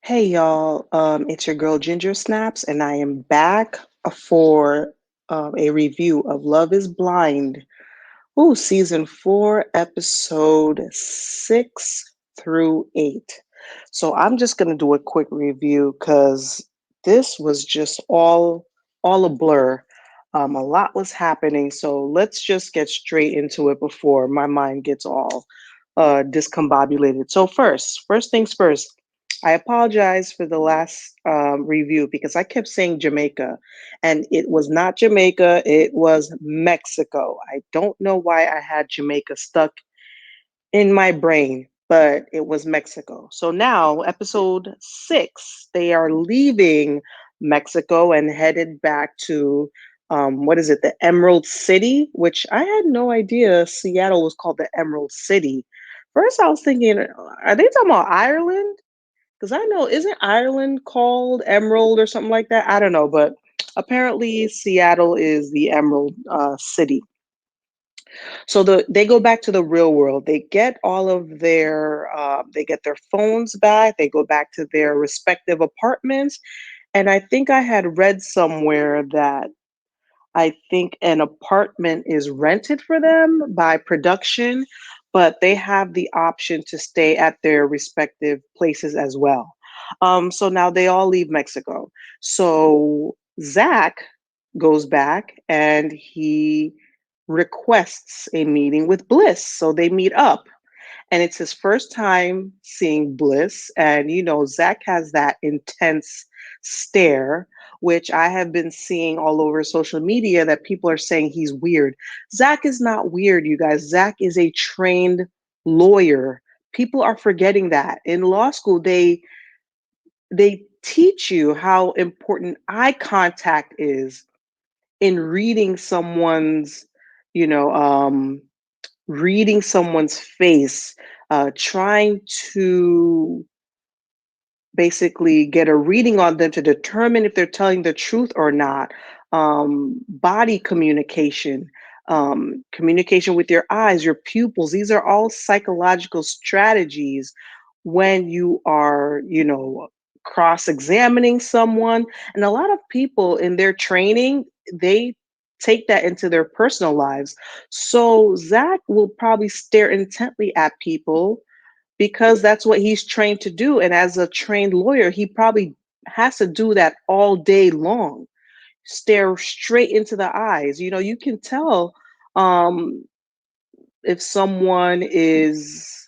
Hey y'all, it's your girl Ginger Snaps, and I am back for a review of Love is Blind. Ooh, season 4, episode 6 through 8. So I'm just gonna do a quick review because this was just all a blur. A lot was happening, so let's just get straight into it before my mind gets all discombobulated. So first things first. I apologize for the last review because I kept saying Jamaica, and it was not Jamaica, it was Mexico. I don't know why I had Jamaica stuck in my brain, but it was Mexico. So now, episode 6, they are leaving Mexico and headed back to what is it, the Emerald City, which I had no idea Seattle was called the Emerald City. First, I was thinking, are they talking about Ireland? Because I know, isn't Ireland called Emerald or something like that? I don't know, but apparently Seattle is the Emerald City. So they go back to the real world. They get all of they get their phones back. They go back to their respective apartments. And I think I had read somewhere that I think an apartment is rented for them by production, but they have the option to stay at their respective places as well. So now they all leave Mexico. So Zach goes back and he requests a meeting with Bliss. So they meet up, and it's his first time seeing Bliss. And Zach has that intense stare, which I have been seeing all over social media that people are saying he's weird. Zach is not weird, you guys. Zach is a trained lawyer. People are forgetting that. In law school, they teach you how important eye contact is in you know, um, reading someone's face, trying to basically get a reading on them to determine if they're telling the truth or not. Body communication, communication with your eyes, your pupils. These are all psychological strategies when you are, cross examining someone. And a lot of people in their training, they take that into their personal lives. So Zach will probably stare intently at people because that's what he's trained to do. And as a trained lawyer, he probably has to do that all day long, stare straight into the eyes. You can tell um, if someone is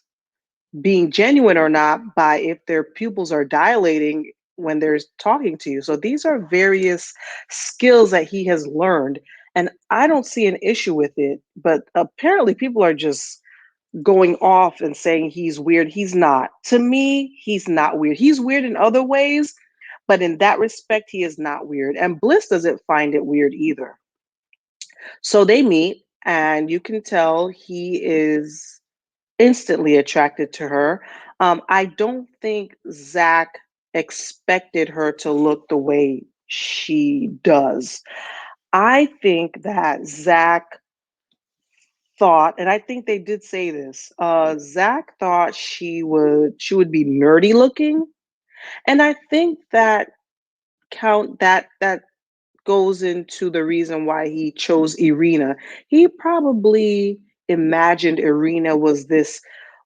being genuine or not by if their pupils are dilating when they're talking to you. So these are various skills that he has learned. And I don't see an issue with it, but apparently people are just going off and saying he's weird. He's not. To me, he's not weird. He's weird in other ways, but in that respect, he is not weird. And Bliss doesn't find it weird either. So they meet, and you can tell he is instantly attracted to her. I don't think Zach expected her to look the way she does. I think that Zach thought, and I think they did say this, Zach thought she would be nerdy looking. And I think that goes into the reason why he chose Irina. He probably imagined Irina was this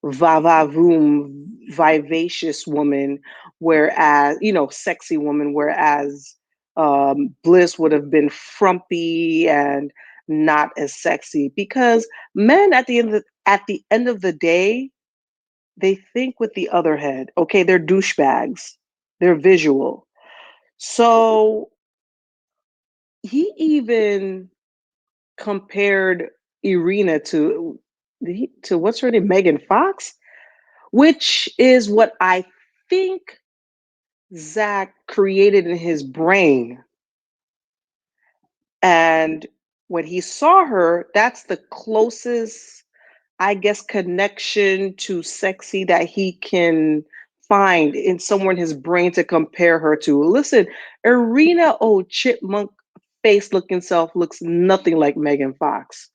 va-va-voom, vivacious woman, whereas, sexy woman, whereas Bliss would have been frumpy and not as sexy. Because men at the end of the day, they think with the other head. Okay, they're douchebags. They're visual. So he even compared Irina to what's her name, Megan Fox, which is what I think Zach created in his brain. And when he saw her, that's the closest, I guess, connection to sexy that he can find in somewhere in his brain to compare her to. Listen, Irina, old chipmunk face looking self, looks nothing like Megan Fox.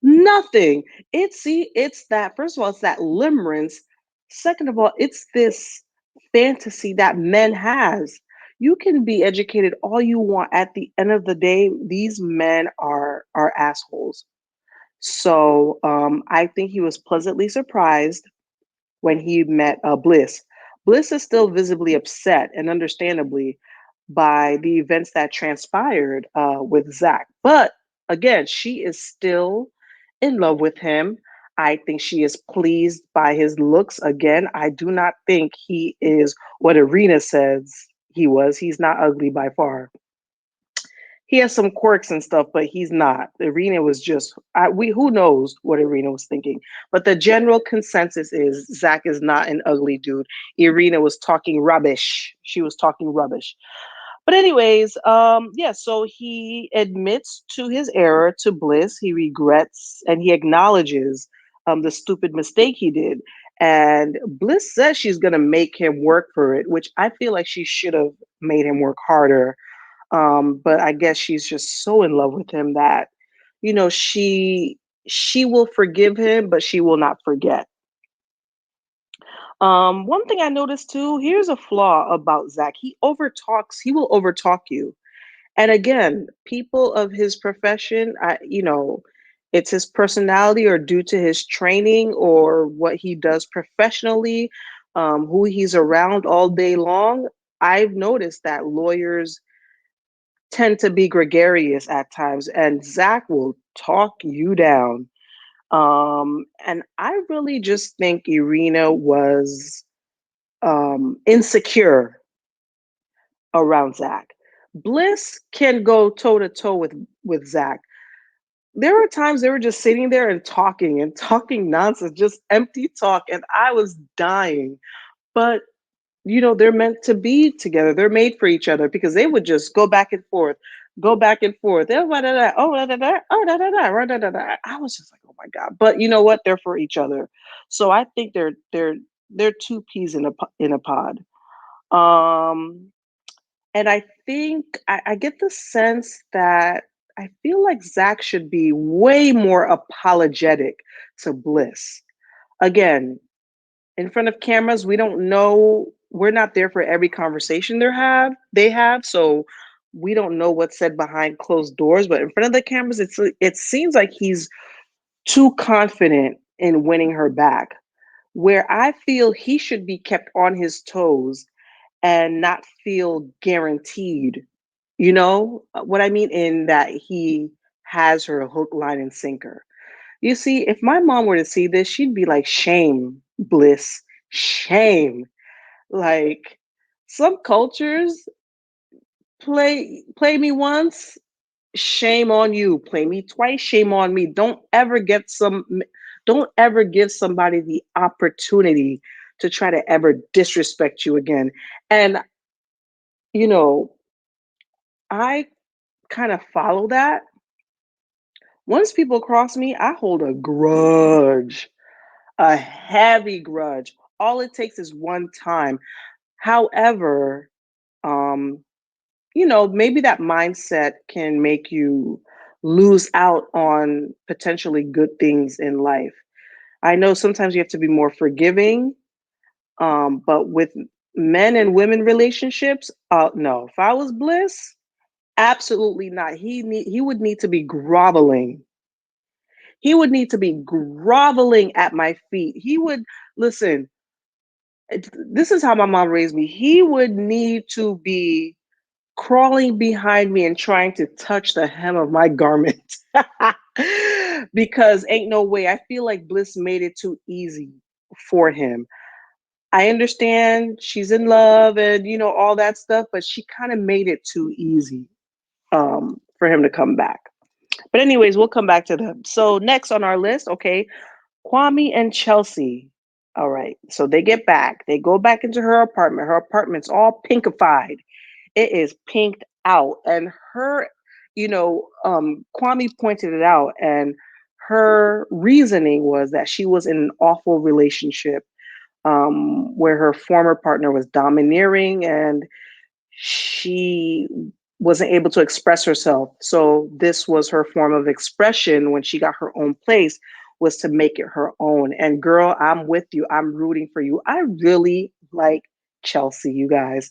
Nothing. It's that, first of all, it's that limerence. Second of all, it's this fantasy that men has. You can be educated all you want. At the end of the day, these men are assholes. So I think he was pleasantly surprised when he met Bliss. Bliss is still visibly upset, and understandably, by the events that transpired with Zach. But again, she is still in love with him. I think she is pleased by his looks. Again, I do not think he is what Irina says he was. He's not ugly by far. He has some quirks and stuff, but he's not. Irina was just we who knows what Irina was thinking. But the general consensus is Zach is not an ugly dude. Irina was talking rubbish. She was talking rubbish. But anyways, yeah, so he admits to his error to Bliss. He regrets and he acknowledges the stupid mistake he did. And Bliss says she's gonna make him work for it, which I feel like she should have made him work harder. But I guess she's just so in love with him that, she will forgive him, but she will not forget. One thing I noticed too, here's a flaw about Zach. He will overtalk you. And again, people of his profession, it's his personality or due to his training or what he does professionally, who he's around all day long. I've noticed that lawyers tend to be gregarious at times, and Zach will talk you down. And I really just think Irina was insecure around Zach. Bliss can go toe to toe with Zach. There were times they were just sitting there and talking nonsense, just empty talk, and I was dying. But they're meant to be together. They're made for each other because they would just go back and forth, go back and forth. Oh, da, da, da, oh, da, da, da, oh, da, da, da, da, da, da. I was just like, oh my god! But you know what? They're for each other. So I think they're two peas in a pod. Um, and I think I get the sense that I feel like Zach should be way more apologetic to Bliss. Again, in front of cameras, we don't know. We're not there for every conversation they have, so we don't know what's said behind closed doors. But in front of the cameras, it seems like he's too confident in winning her back. Where I feel he should be kept on his toes and not feel guaranteed. You know what I mean? In that he has her hook, line, and sinker. You see, if my mom were to see this, she'd be like, shame, Bliss, shame. Like some cultures play me once, shame on you. Play me twice, shame on me. Don't ever give somebody the opportunity to try to ever disrespect you again. And you know, I kind of follow that. Once people cross me, I hold a grudge, a heavy grudge. All it takes is one time. However, um, maybe that mindset can make you lose out on potentially good things in life. I know sometimes you have to be more forgiving, but with men and women relationships, no. If I was Bliss, absolutely not. He would need to be groveling. He would need to be groveling at my feet. He would listen. This is how my mom raised me. He would need to be crawling behind me and trying to touch the hem of my garment. Because ain't no way. I feel like Bliss made it too easy for him. I understand she's in love and all that stuff, but she kind of made it too easy for him to come back. But anyways, we'll come back to them. So next on our list, okay, Kwame and Chelsea. All right, so they get back. They go back into her apartment. Her apartment's all pinkified. It is pinked out. And Kwame pointed it out. And her reasoning was that she was in an awful relationship where her former partner was domineering and she wasn't able to express herself. So this was her form of expression when she got her own place, was to make it her own. And girl, I'm with you. I'm rooting for you. I really like Chelsea, you guys.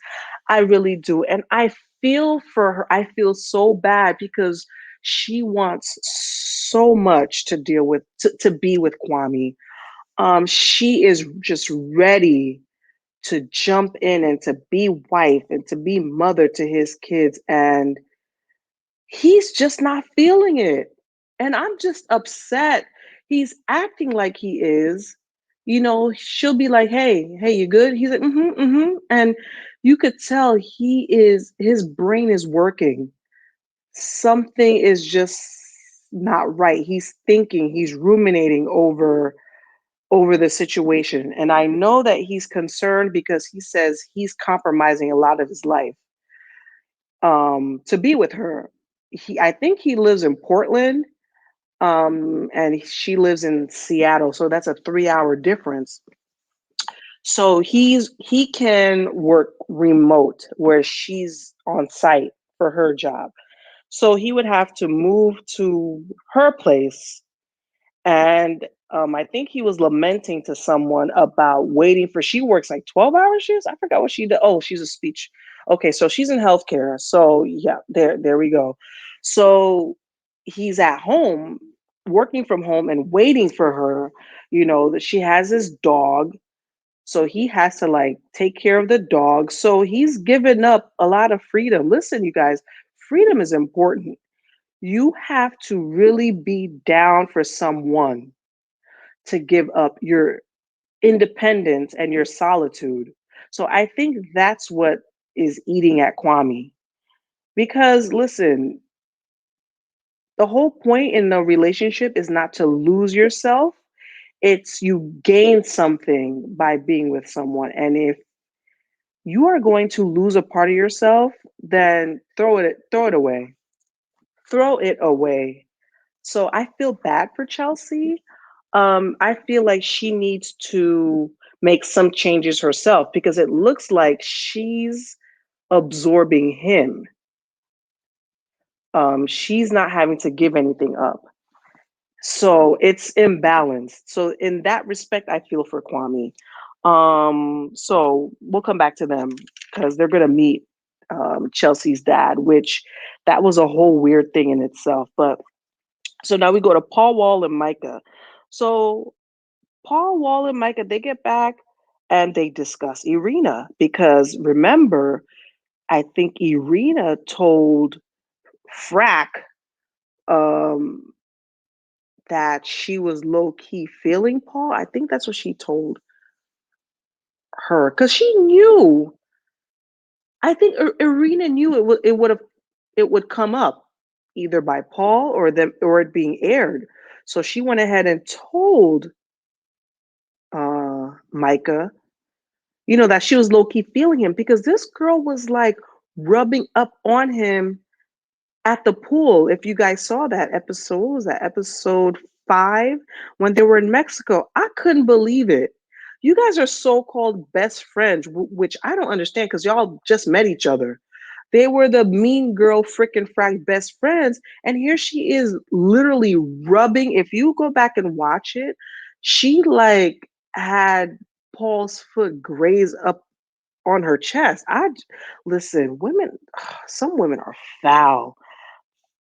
I really do. And I feel for her. I feel so bad because she wants so much to deal with, to be with Kwame. She is just ready to jump in and to be wife and to be mother to his kids. And he's just not feeling it. And I'm just upset. He's acting like he is. She'll be like, hey, you good? He's like, mm-hmm, mm-hmm. And you could tell his brain is working. Something is just not right. He's thinking, he's ruminating over the situation. And I know that he's concerned because he says he's compromising a lot of his life to be with her. I think he lives in Portland, and she lives in Seattle, so that's a 3-hour difference. So he can work remote where she's on site for her job. So he would have to move to her place. And I think he was lamenting to someone about waiting for, she works like 12-hour shifts. I forgot what she did. Oh, she's a speech. Okay, so she's in healthcare. So yeah, there we go. So he's at home, working from home and waiting for her. That she has this dog. So he has to like take care of the dog. So he's given up a lot of freedom. Listen, you guys, freedom is important. You have to really be down for someone to give up your independence and your solitude. So I think that's what is eating at Kwame. Because listen, the whole point in the relationship is not to lose yourself. It's you gain something by being with someone. And if you are going to lose a part of yourself, then throw it away. Throw it away. So I feel bad for Chelsea. I feel like she needs to make some changes herself because it looks like she's absorbing him. She's not having to give anything up. So it's imbalanced. So in that respect, I feel for Kwame. So we'll come back to them because they're gonna meet Chelsea's dad, which that was a whole weird thing in itself. But so now we go to Paul Wall and Micah. So Paul Wall and Micah, they get back and they discuss Irina because remember, I think Irina told Frack um, that she was low key feeling Paul. I think that's what she told her because she knew. I think Irina knew it would come up either by Paul or them or it being aired. So she went ahead and told Micah, that she was low key feeling him because this girl was like rubbing up on him at the pool. If you guys saw that episode, what was that episode 5 when they were in Mexico? I couldn't believe it. You guys are so called best friends, which I don't understand because y'all just met each other. They were the mean girl frickin' frack best friends. And here she is literally rubbing. If you go back and watch it, she like had Paul's foot graze up on her chest. Listen, women, some women are foul.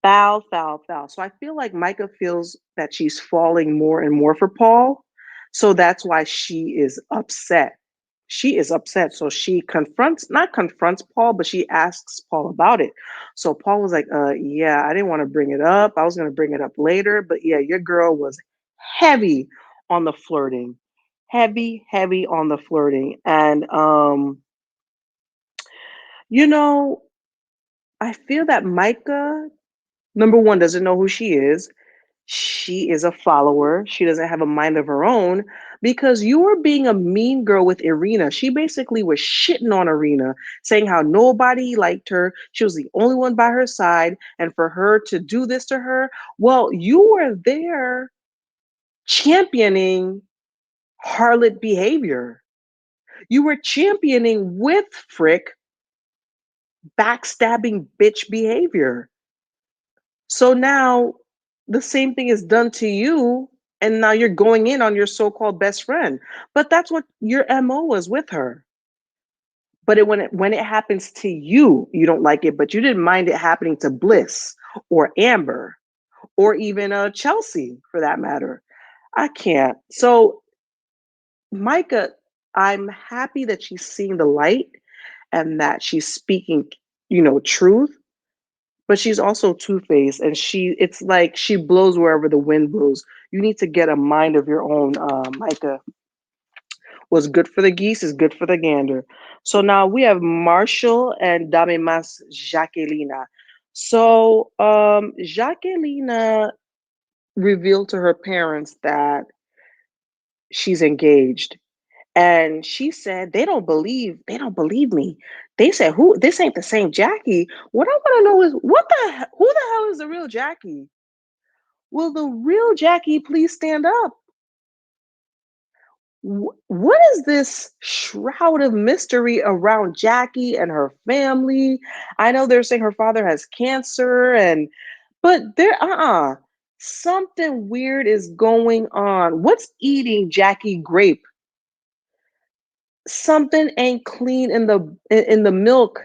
Foul, foul, foul. So I feel like Micah feels that she's falling more and more for Paul. So that's why she is upset. She is upset. So she not confronts Paul, but she asks Paul about it. So Paul was like, yeah, I didn't want to bring it up. I was going to bring it up later. But yeah, your girl was heavy on the flirting. Heavy, heavy on the flirting. And, you know, I feel that Micah, number one, doesn't know who she is. She is a follower. She doesn't have a mind of her own because you were being a mean girl with Irina. She basically was shitting on Irina, saying how nobody liked her. She was the only one by her side. And for her to do this to her, well, you were there championing harlot behavior. You were championing with Frick backstabbing bitch behavior. So now the same thing is done to you, and now you're going in on your so called best friend. But that's what your MO was with her. But when it happens to you, you don't like it, but you didn't mind it happening to Bliss or Amber or even Chelsea for that matter. I can't. So Micah, I'm happy that she's seeing the light and that she's speaking, truth, but she's also two-faced and it's like she blows wherever the wind blows. You need to get a mind of your own, Micah. What's good for the geese is good for the gander. So now we have Marshall and Damemas Jacquelina. So Jacquelina revealed to her parents that she's engaged. And she said they don't believe me. They said, who this ain't the same Jackie. What I want to know is who the hell is the real Jackie? Will the real Jackie please stand up? What is this shroud of mystery around Jackie and her family? I know they're saying her father has cancer but something weird is going on. What's eating Jackie Grape? Something ain't clean in the milk.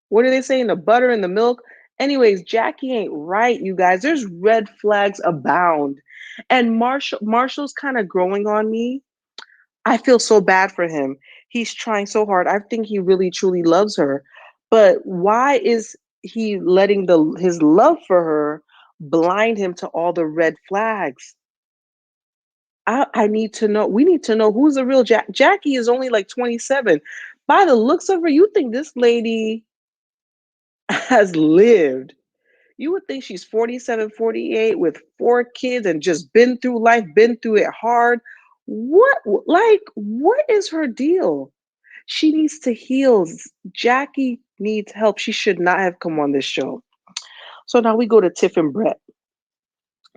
What do they say, in the butter in the milk? Anyways, Jackie ain't right, you guys. There's red flags abound. And Marshall's kind of growing on me. I feel so bad for him. He's trying so hard. I think he really truly loves her. But why is he letting the his love for her blind him to all the red flags? I need to know. We need to know who's the real Jackie is only like 27. By the looks of her, you think this lady has lived. You would think she's 47, 48 with four kids and just been through life, been through it hard. What is her deal? She needs to heal. Jackie needs help. She should not have come on this show. So now we go to Tiff and Brett.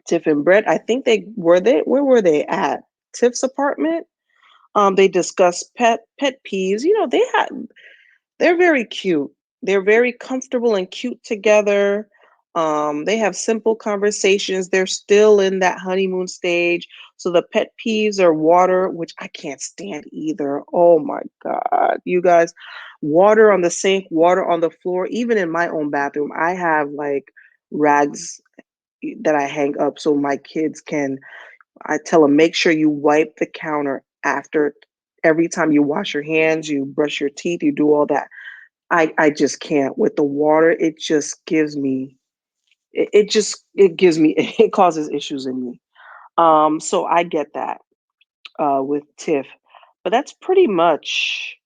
Tiff and Brett, I think where were they at? Tiff's apartment. They discussed pet peeves. They're very cute. They're very comfortable and cute together. They have simple conversations. They're still in that honeymoon stage. So the pet peeves are water, which I can't stand either. Oh my God, you guys, water on the sink, water on the floor, even in my own bathroom. I have like rags that I hang up so my kids can, I tell them, make sure you wipe the counter after every time you wash your hands, you brush your teeth, you do all that. I just can't with the water. It just gives me it gives me it causes issues in me. So I get that with Tiff, but that's pretty much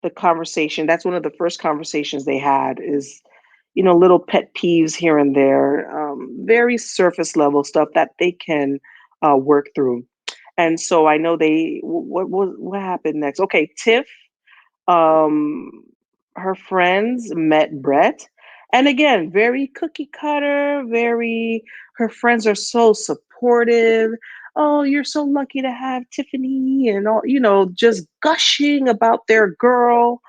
the conversation. That's one of the first conversations they had is, little pet peeves here and there, very surface level stuff that they can work through. And so I know what happened next. Okay, Tiff, um, her friends met Brett. And again, very cookie cutter, her friends are so supportive. Oh, you're so lucky to have Tiffany and all, just gushing about their girl.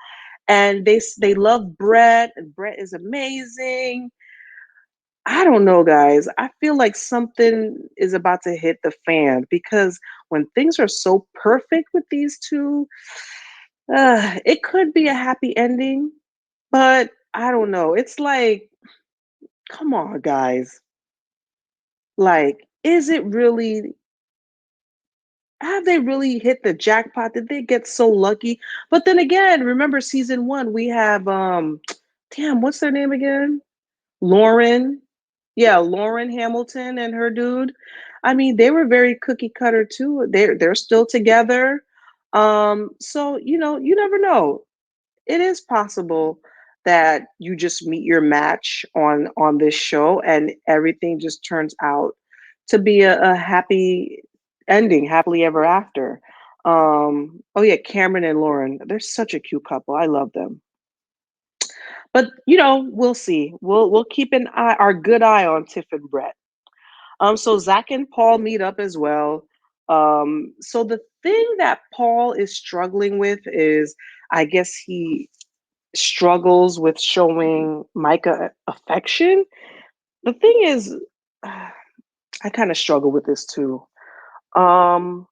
And they love Brett, and Brett is amazing. I don't know, guys. I feel like something is about to hit the fan because when things are so perfect with these two, it could be a happy ending, but I don't know. It's like, come on, guys. Like, is it really, have they really hit the jackpot? Did they get so lucky? But then again, remember season one, we have, damn, what's their name again? Lauren. Yeah, Lauren Hamilton and her dude. I mean, they were very cookie cutter too. They're still together. So you never know. It is possible that you just meet your match on this show and everything just turns out to be a happy ending, happily ever after. Oh yeah, Cameron and Lauren, they're such a cute couple. I love them. But we'll see. We'll keep our good eye on Tiff and Brett. So Zach and Paul meet up as well. So the thing that Paul is struggling with is, I guess he struggles with showing Micah affection. The thing is, I kind of struggle with this too. Um,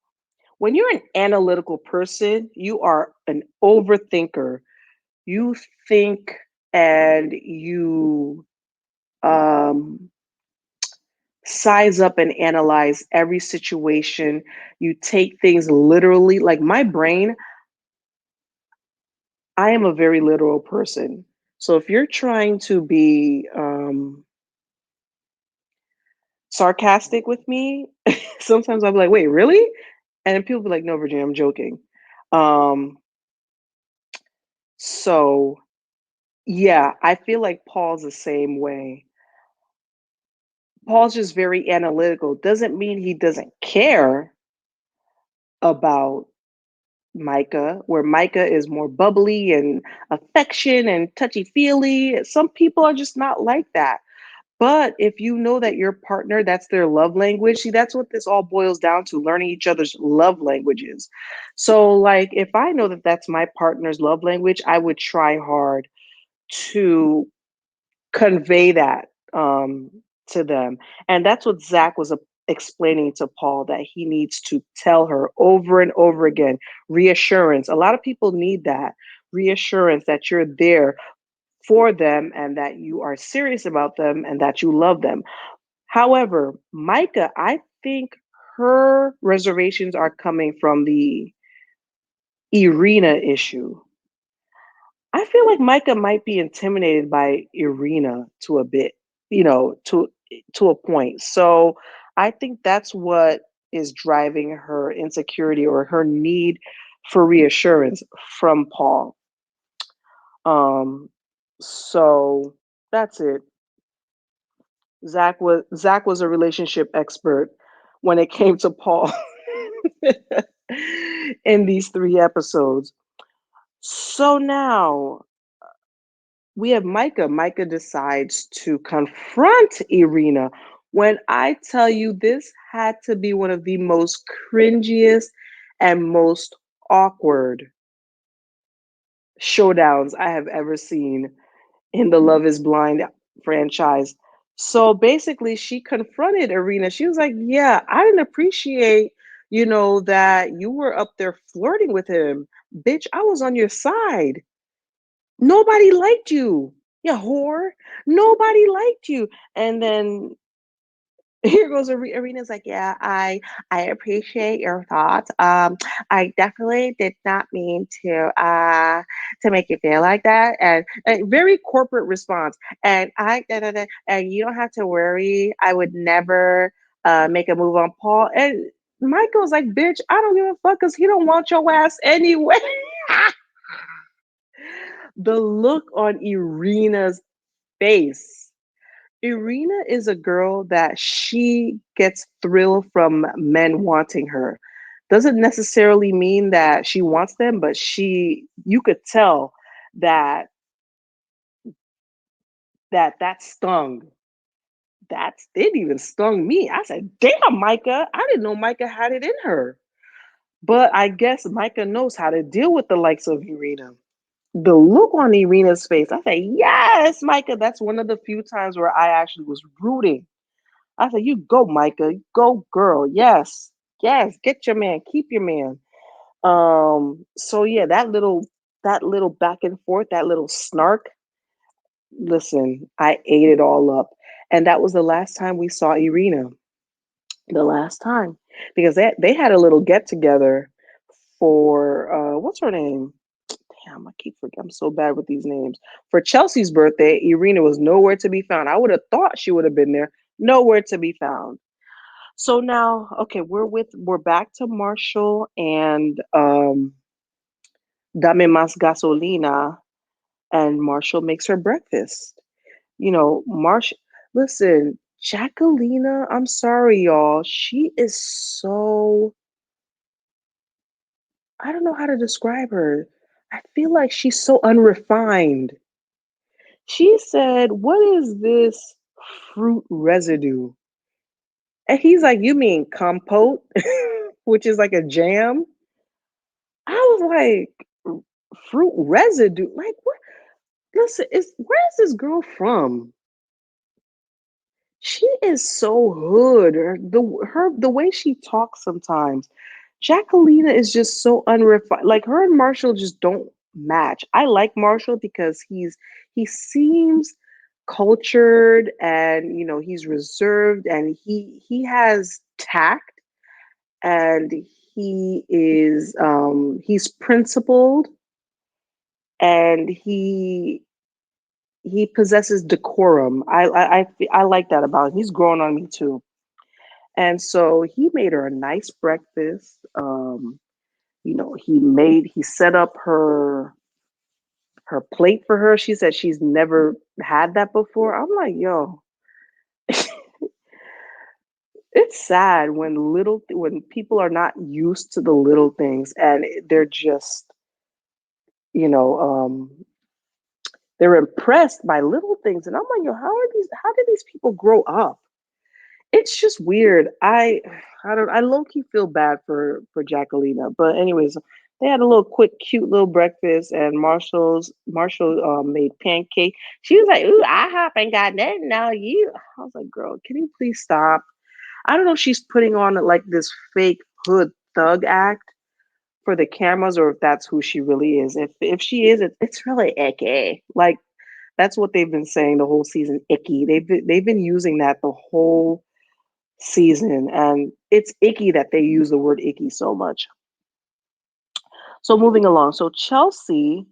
when you're an analytical person, you are an overthinker. You think and you um, size up and analyze every situation. You take things literally. Like my brain, I am a very literal person. So if you're trying to be sarcastic with me, sometimes I'll be like, wait, really? And then people be like, no, Virginia, I'm joking. Um, so yeah, I feel like Paul's the same way. Paul's just very analytical. Doesn't mean he doesn't care about Micah, where Micah is more bubbly and affection and touchy feely. Some people are just not like that. But if you know that your partner, that's their love language, see, that's what this all boils down to, learning each other's love languages. So, like, if I know that that's my partner's love language, I would try hard to convey that to them. And that's what Zach was explaining to Paul, that he needs to tell her over and over again. Reassurance. A lot of people need that reassurance that you're there for them and that you are serious about them and that you love them. However, Micah, I think her reservations are coming from the Irina issue. I feel like Micah might be intimidated by Irina to a bit, to a point. So I think that's what is driving her insecurity or her need for reassurance from Paul. Um, so that's it. Zach was a relationship expert when it came to Paul in these 3 episodes. So now we have Micah. Micah decides to confront Irina. When I tell you, this had to be one of the most cringiest and most awkward showdowns I have ever seen in the Love is Blind franchise. So basically, she confronted Irina. She was like, yeah, I didn't appreciate, that you were up there flirting with him. Bitch, I was on your side. Nobody liked you, you whore. Nobody liked you. And then here goes Arena's like, yeah, I appreciate your thoughts. I definitely did not mean to make you feel like that. And a very corporate response. And and you don't have to worry. I would never make a move on Paul. And Michael's like, bitch, I don't give a fuck because he don't want your ass anyway. The look on Irina's face. Irina is a girl that she gets thrill from men wanting her. Doesn't necessarily mean that she wants them, but you could tell that that stung. That it even stung me. I said, "Damn, Micah! I didn't know Micah had it in her." But I guess Micah knows how to deal with the likes of Irina. The look on Irina's face, I said, "Yes, Micah." That's one of the few times where I actually was rooting. I said, "You go, Micah. Go, girl. Yes. Yes. Get your man. Keep your man." So yeah, that little back and forth, that little snark, listen, I ate it all up. And that was the last time we saw Irina. The last time. Because they had a little get together for what's her name? Damn, I keep forgetting. I'm so bad with these names. For Chelsea's birthday, Irina was nowhere to be found. I would have thought she would have been there. Nowhere to be found. So now, okay, we're back to Marshall and Dame Mas Gasolina, and Marshall makes her breakfast. Marshall. Listen, Jacquelina. I'm sorry, y'all. She is so. I don't know how to describe her. I feel like she's so unrefined. She said, "What is this fruit residue?" And he's like, "You mean compote?" Which is like a jam. I was like, fruit residue. Like what? Listen, where is this girl from? She is so hood. The way she talks sometimes. Jacquelina is just so unrefined. Like her and Marshall just don't. match. I like Marshall because he seems cultured, and he's reserved, and he has tact, and he's principled, and he possesses decorum. I like that about him. He's growing on me too. And so he made her a nice breakfast. He set up her plate for her. She said she's never had that before. I'm like, yo, it's sad when when people are not used to the little things, and they're just, you know, they're impressed by little things. And I'm like, yo, how did these people grow up? It's just weird. I low key feel bad for Jacquelina. But anyways, they had a little quick, cute little breakfast, and Marshall made pancake. She was like, "Ooh, I hop ain't got nothing now. You." I was like, "Girl, can you please stop?" I don't know if she's putting on like this fake hood thug act for the cameras, or if that's who she really is. If she is, it's really icky. Like that's what they've been saying the whole season. Icky. They've been using that the whole season, and it's icky that they use the word icky so much. So moving along, so Chelsea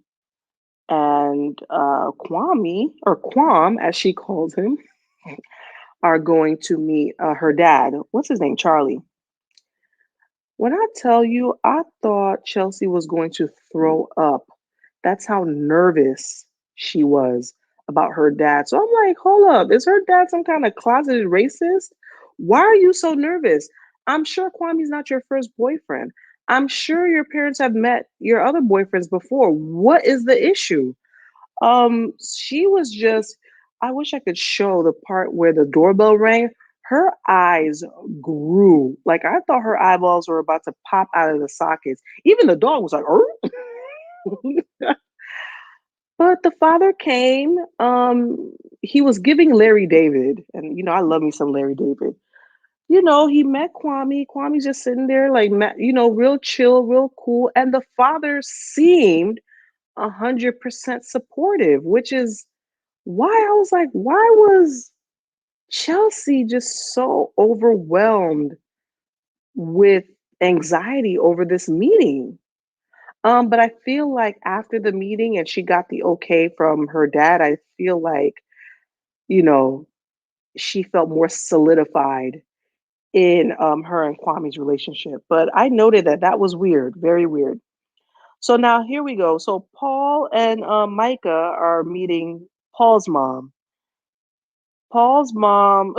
and Kwame, or Quam as she calls him, are going to meet her dad. What's his name? Charlie. When I tell you, I thought Chelsea was going to throw up. That's how nervous she was about her dad. So I'm like, hold up, is her dad some kind of closeted racist? Why are you so nervous? I'm sure Kwame's not your first boyfriend. I'm sure your parents have met your other boyfriends before. What is the issue? She was just, I wish I could show the part where the doorbell rang. Her eyes grew. Like I thought her eyeballs were about to pop out of the sockets. Even the dog was like, but the father came. He was giving Larry David, and I love me some Larry David. He met Kwame. Kwame's just sitting there, like, real chill, real cool, and the father seemed 100% supportive, which is why I was like, why was Chelsea just so overwhelmed with anxiety over this meeting? But I feel like after the meeting and she got the okay from her dad, I feel like, you know, she felt more solidified in her and Kwame's relationship. But I noted that that was weird, very weird. So now here we go. So Paul and Micah are meeting Paul's mom. Paul's mom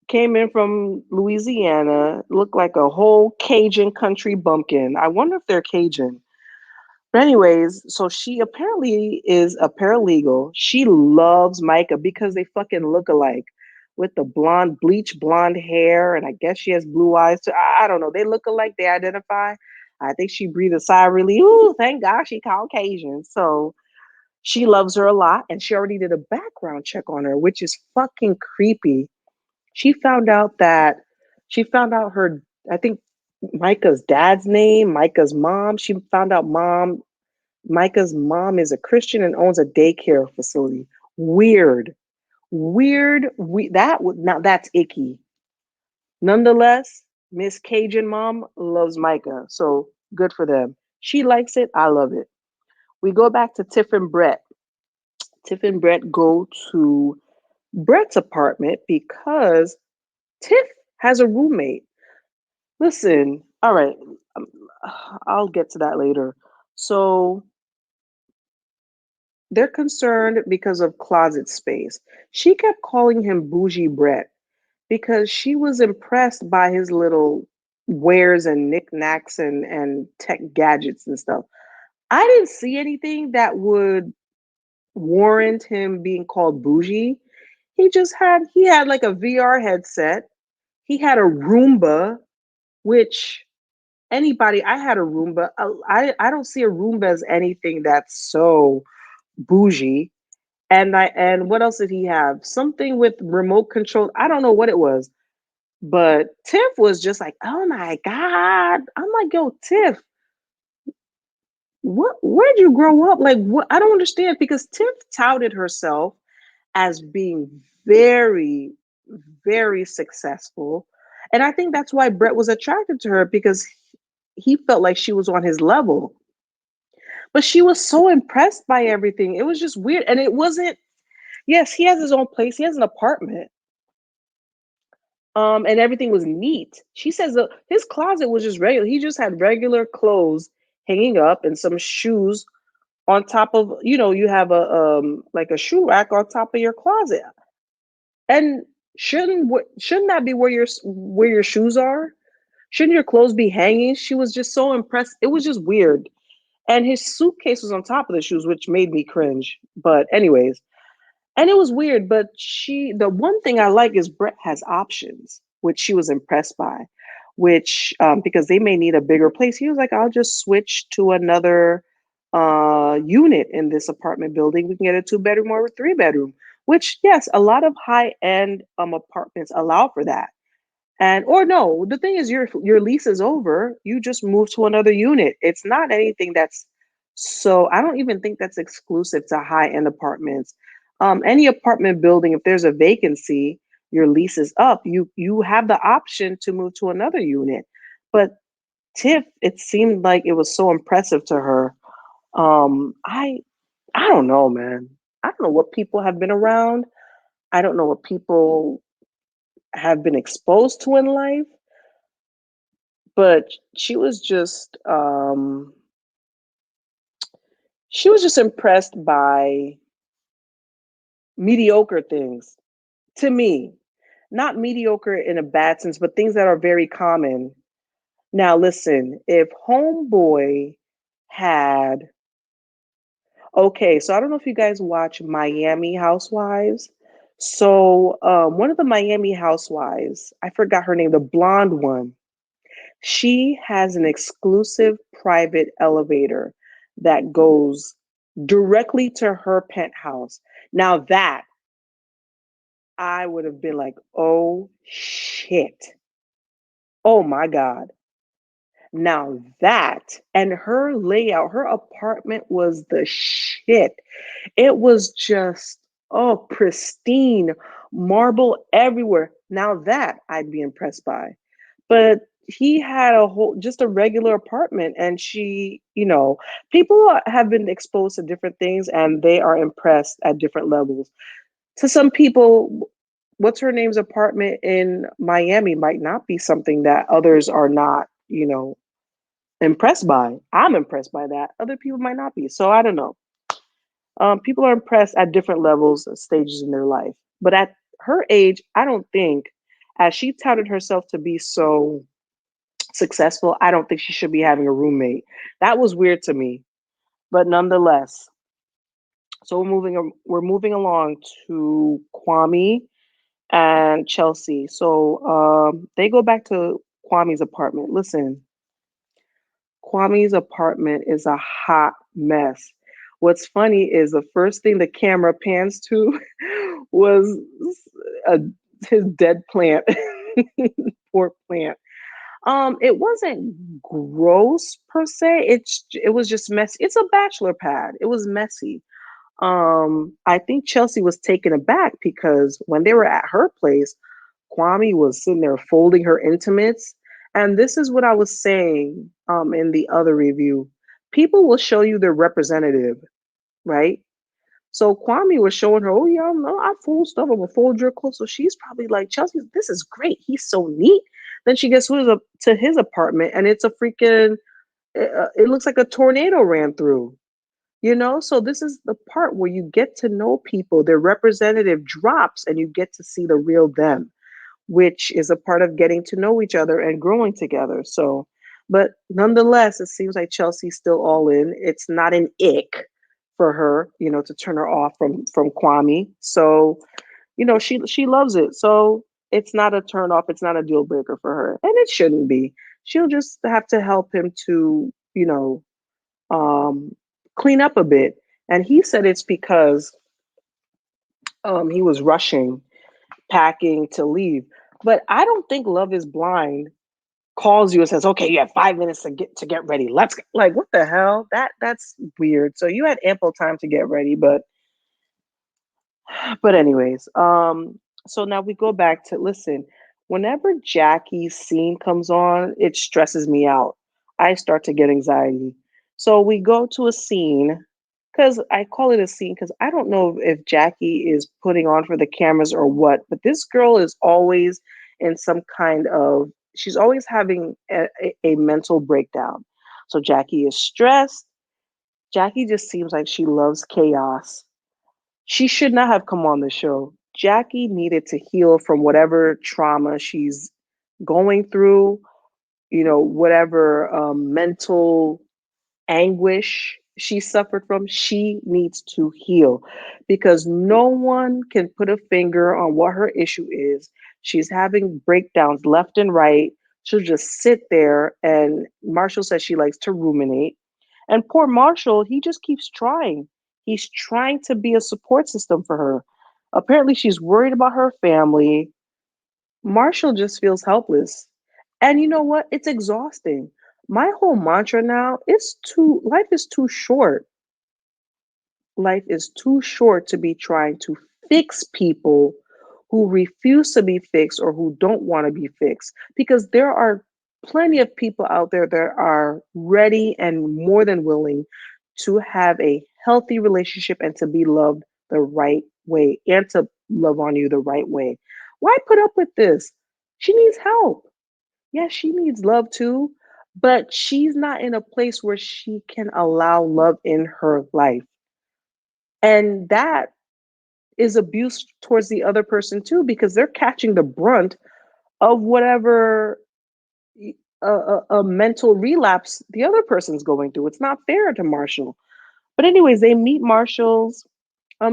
came in from Louisiana, looked like a whole Cajun country bumpkin. I wonder if they're Cajun. But anyways, so she apparently is a paralegal. She loves Micah because they fucking look alike with the blonde, bleach blonde hair, and I guess she has blue eyes too. I don't know. They look alike. They identify. I think she breathed a sigh of relief. Ooh, thank God she Caucasian. So she loves her a lot, and she already did a background check on her, which is fucking creepy. She found out that she found out her, I think Micah's dad's name, Micah's mom. She found out Micah's mom is a Christian and owns a daycare facility. Weird, weird. Now that's icky. Nonetheless, Miss Cajun mom loves Micah, so good for them. She likes it. I love it. We go back to Tiff and Brett. Tiff and Brett go to Brett's apartment because Tiff has a roommate. Listen, all right, um, I'll get to that later. So they're concerned because of closet space. She kept calling him Bougie Brett because she was impressed by his little wares and knickknacks and tech gadgets and stuff. I didn't see anything that would warrant him being called bougie. He had like a VR headset. He had a Roomba, which anybody I had a Roomba. I don't see a Roomba as anything that's so bougie. And what else did he have? Something with remote control. I don't know what it was. But Tiff was just like, "Oh my God." I'm like, "Yo, Tiff, where'd you grow up? Like, what? I don't understand, because Tiff touted herself as being very, very successful. And I think that's why Brett was attracted to her, because he felt like she was on his level. But she was so impressed by everything. It was just weird. And it wasn't, yes, he has his own place, he has an apartment. And everything was neat. She says that his closet was just regular. He just had regular clothes hanging up and some shoes on top of, you have a like a shoe rack on top of your closet. And shouldn't that be where your shoes are? Shouldn't your clothes be hanging? She was just so impressed. It was just weird. And his suitcase was on top of the shoes, which made me cringe. But anyways, and it was weird, but the one thing I like is Brett has options, which she was impressed by, which, because they may need a bigger place. He was like, I'll just switch to another unit in this apartment building. We can get a 2 bedroom or a 3 bedroom, which, yes, a lot of high end apartments allow for that. And or no, the thing is your lease is over. You just move to another unit. It's not anything that's so I don't even think that's exclusive to high-end apartments. Any apartment building, if there's a vacancy, your lease is up, you have the option to move to another unit. But Tiff, it seemed like it was so impressive to her. I don't know, man. I don't know what people have been around. I don't know what people have been exposed to in life, but she was just impressed by mediocre things, to me. Not mediocre in a bad sense, but things that are very common. Now listen, if homeboy had okay, so I don't know if you guys watch Miami Housewives. So one of the Miami Housewives, I forgot her name, the blonde one, she has an exclusive private elevator that goes directly to her penthouse. Now that I would have been like, oh shit. Oh my God. Now that, and her layout, her apartment was the shit. It was just, oh, pristine, marble everywhere. Now that I'd be impressed by. But he had just a regular apartment, and people have been exposed to different things and they are impressed at different levels. To some people, what's her name's apartment in Miami might not be something that others are not, impressed by. I'm impressed by that. Other people might not be. So I don't know. People are impressed at different levels, stages in their life. But at her age, I don't think, as she touted herself to be so successful, I don't think she should be having a roommate. That was weird to me. But nonetheless, so we're moving along to Kwame and Chelsea. So they go back to Kwame's apartment. Listen, Kwame's apartment is a hot mess. What's funny is the first thing the camera pans to was a, his dead plant. Poor plant. It wasn't gross per se. It was just messy. It's a bachelor pad. It was messy. I think Chelsea was taken aback because when they were at her place, Kwame was sitting there folding her intimates. And this is what I was saying in the other review. People will show you their representative, right? So Kwame was showing her, oh yeah, no, I fold stuff. I'm gonna fold your clothes. So she's probably like, Chelsea, this is great. He's so neat. Then she gets to his apartment, and it's a freaking. It looks like a tornado ran through. So this is the part where you get to know people. Their representative drops, and you get to see the real them, which is a part of getting to know each other and growing together. So, but nonetheless, it seems like Chelsea's still all in. It's not an ick for her, to turn her off from Kwame. So, she loves it. So it's not a turn off. It's not a deal breaker for her, and it shouldn't be. She'll just have to help him to, um, clean up a bit. And he said it's because he was rushing, packing to leave. But I don't think Love is Blind calls you and says, "Okay, you have 5 minutes to get ready. Let's go." Like, what the hell? That's weird. So you had ample time to get ready, but anyways, so now we go back to listen. Whenever Jackie's scene comes on, it stresses me out. I start to get anxiety. So we go to a scene because I call it a scene because I don't know if Jackie is putting on for the cameras or what, but this girl is always in some kind of, she's always having a mental breakdown. So Jackie is stressed. Jackie just seems like she loves chaos. She should not have come on the show. Jackie needed to heal from whatever trauma she's going through, whatever mental anguish she suffered from. She needs to heal because no one can put a finger on what her issue is. She's having breakdowns left and right. She'll just sit there, and Marshall says she likes to ruminate. And poor Marshall, he just keeps trying. He's trying to be a support system for her. Apparently, she's worried about her family. Marshall just feels helpless. And you know what? It's exhausting. My whole mantra now is life is too short. Life is too short to be trying to fix people who refuse to be fixed or who don't want to be fixed. Because there are plenty of people out there that are ready and more than willing to have a healthy relationship and to be loved the right way and to love on you the right way. Why put up with this? She needs help. Yes, she needs love too, but she's not in a place where she can allow love in her life. And that is abuse towards the other person too, because they're catching the brunt of whatever a mental relapse the other person's going through. It's not fair to Marshall. But anyways, they meet Marshall's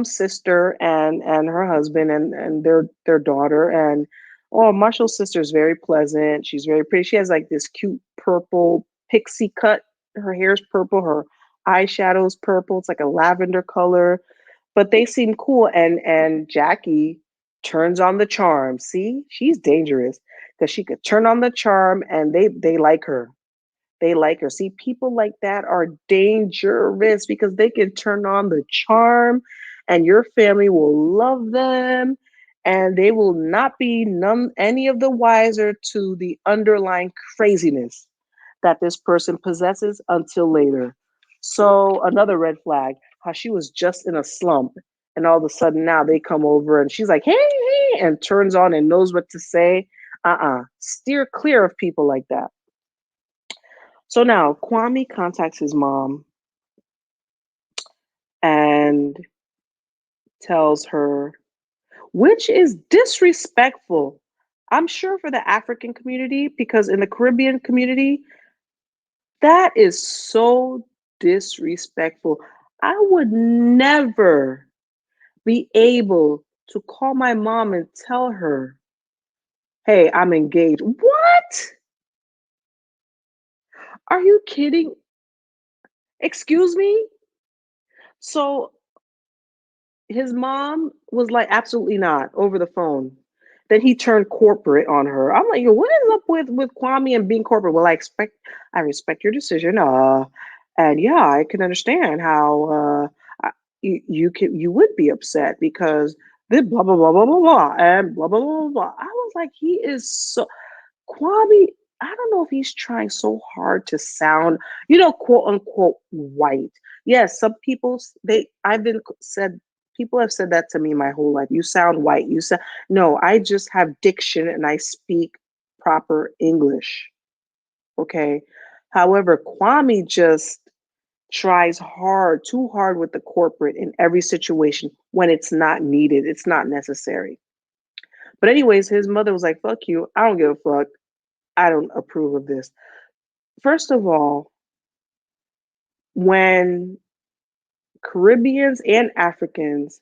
sister and her husband and their daughter. And oh, Marshall's sister is very pleasant. She's very pretty. She has like this cute purple pixie cut. Her hair's purple, her eyeshadow's purple. It's like a lavender color. But they seem cool, and Jackie turns on the charm. See, she's dangerous because she could turn on the charm, and they like her. They like her. See, people like that are dangerous because they can turn on the charm and your family will love them and they will not be none any of the wiser to the underlying craziness that this person possesses until later. So another red flag, how she was just in a slump and all of a sudden now they come over and she's like, "Hey, hey," and turns on and knows what to say. Steer clear of people like that. So now Kwame contacts his mom and tells her, which is disrespectful. I'm sure for the African community, because in the Caribbean community, that is so disrespectful. I would never be able to call my mom and tell her, "Hey, I'm engaged." What? Are you kidding? Excuse me? So his mom was like, absolutely not, over the phone. Then he turned corporate on her. I'm like, yo, what is up with Kwame and being corporate? Well, I respect your decision. And yeah, I can understand how you would be upset because this blah blah blah blah blah blah and blah blah blah blah. I was like, he is so Kwame, I don't know if he's trying so hard to sound, quote unquote white. Yes, some people I've been said people have said that to me my whole life. You sound white. You sound No, I just have diction and I speak proper English. Okay. However, Kwame just tries too hard with the corporate in every situation when it's not needed. It's not necessary. But anyways, his mother was like, "Fuck you. I don't give a fuck. I don't approve of this." First of all, when Caribbeans and Africans,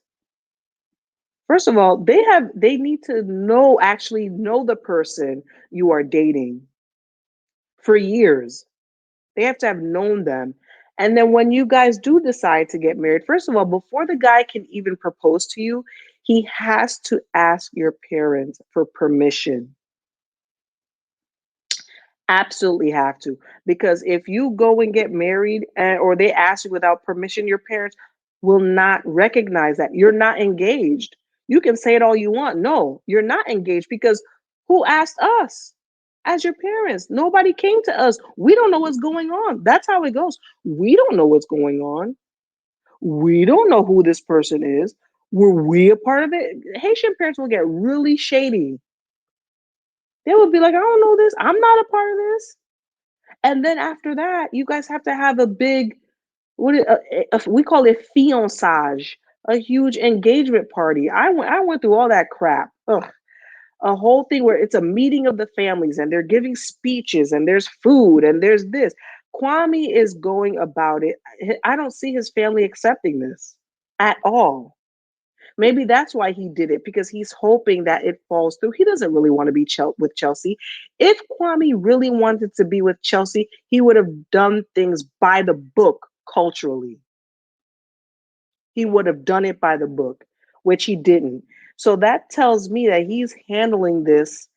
first of all, they need to actually know the person you are dating for years. They have to have known them. And then when you guys do decide to get married, first of all, before the guy can even propose to you, he has to ask your parents for permission. Absolutely have to. Because if you go and get married or they ask you without permission, your parents will not recognize that. You're not engaged. You can say it all you want. No, you're not engaged because who asked us as your parents? Nobody came to us. We don't know what's going on. That's how it goes. We don't know what's going on. We don't know who this person is. Were we a part of it? Haitian parents will get really shady. They would be like, I don't know this. I'm not a part of this. And then after that, you guys have to have a big we call it fiançage, a huge engagement party. I went through all that crap. Ugh, a whole thing where it's a meeting of the families and they're giving speeches and there's food and there's this. Kwame is going about it. I don't see his family accepting this at all. Maybe that's why he did it because he's hoping that it falls through. He doesn't really want to be with Chelsea. If Kwame really wanted to be with Chelsea, he would have done things by the book culturally. He would have done it by the book, which he didn't. So that tells me that he's handling this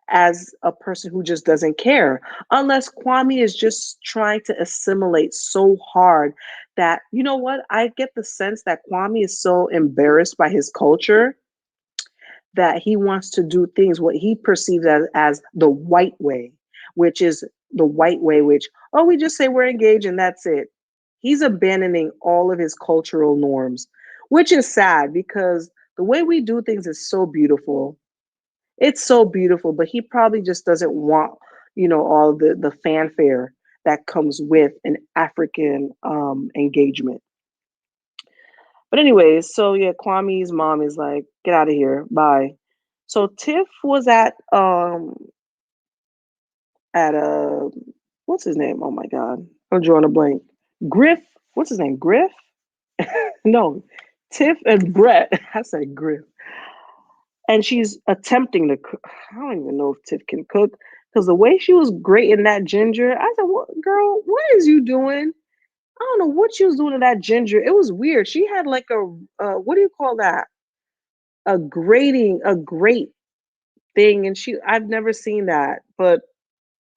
as a person who just doesn't care. Unless Kwame is just trying to assimilate so hard that, you know what? I get the sense that Kwame is so embarrassed by his culture that he wants to do things what he perceives as the white way, which is the white way, which, oh, we just say we're engaged and that's it. He's abandoning all of his cultural norms, which is sad because the way we do things is so beautiful. It's so beautiful, but he probably just doesn't want, all the fanfare that comes with an African engagement. But anyways, so yeah, Kwame's mom is like, get out of here, bye. So Tiff was at a what's his name? Oh my god, I'm drawing a blank. Griff, what's his name? Griff? No, Tiff and Brett. I said Griff, and she's attempting to cook. I don't even know if Tiff can cook because the way she was grating that ginger, I said, "What, girl? What is you doing?" I don't know what she was doing to that ginger. It was weird. She had like a what do you call that? A great thing, and I've never seen that. But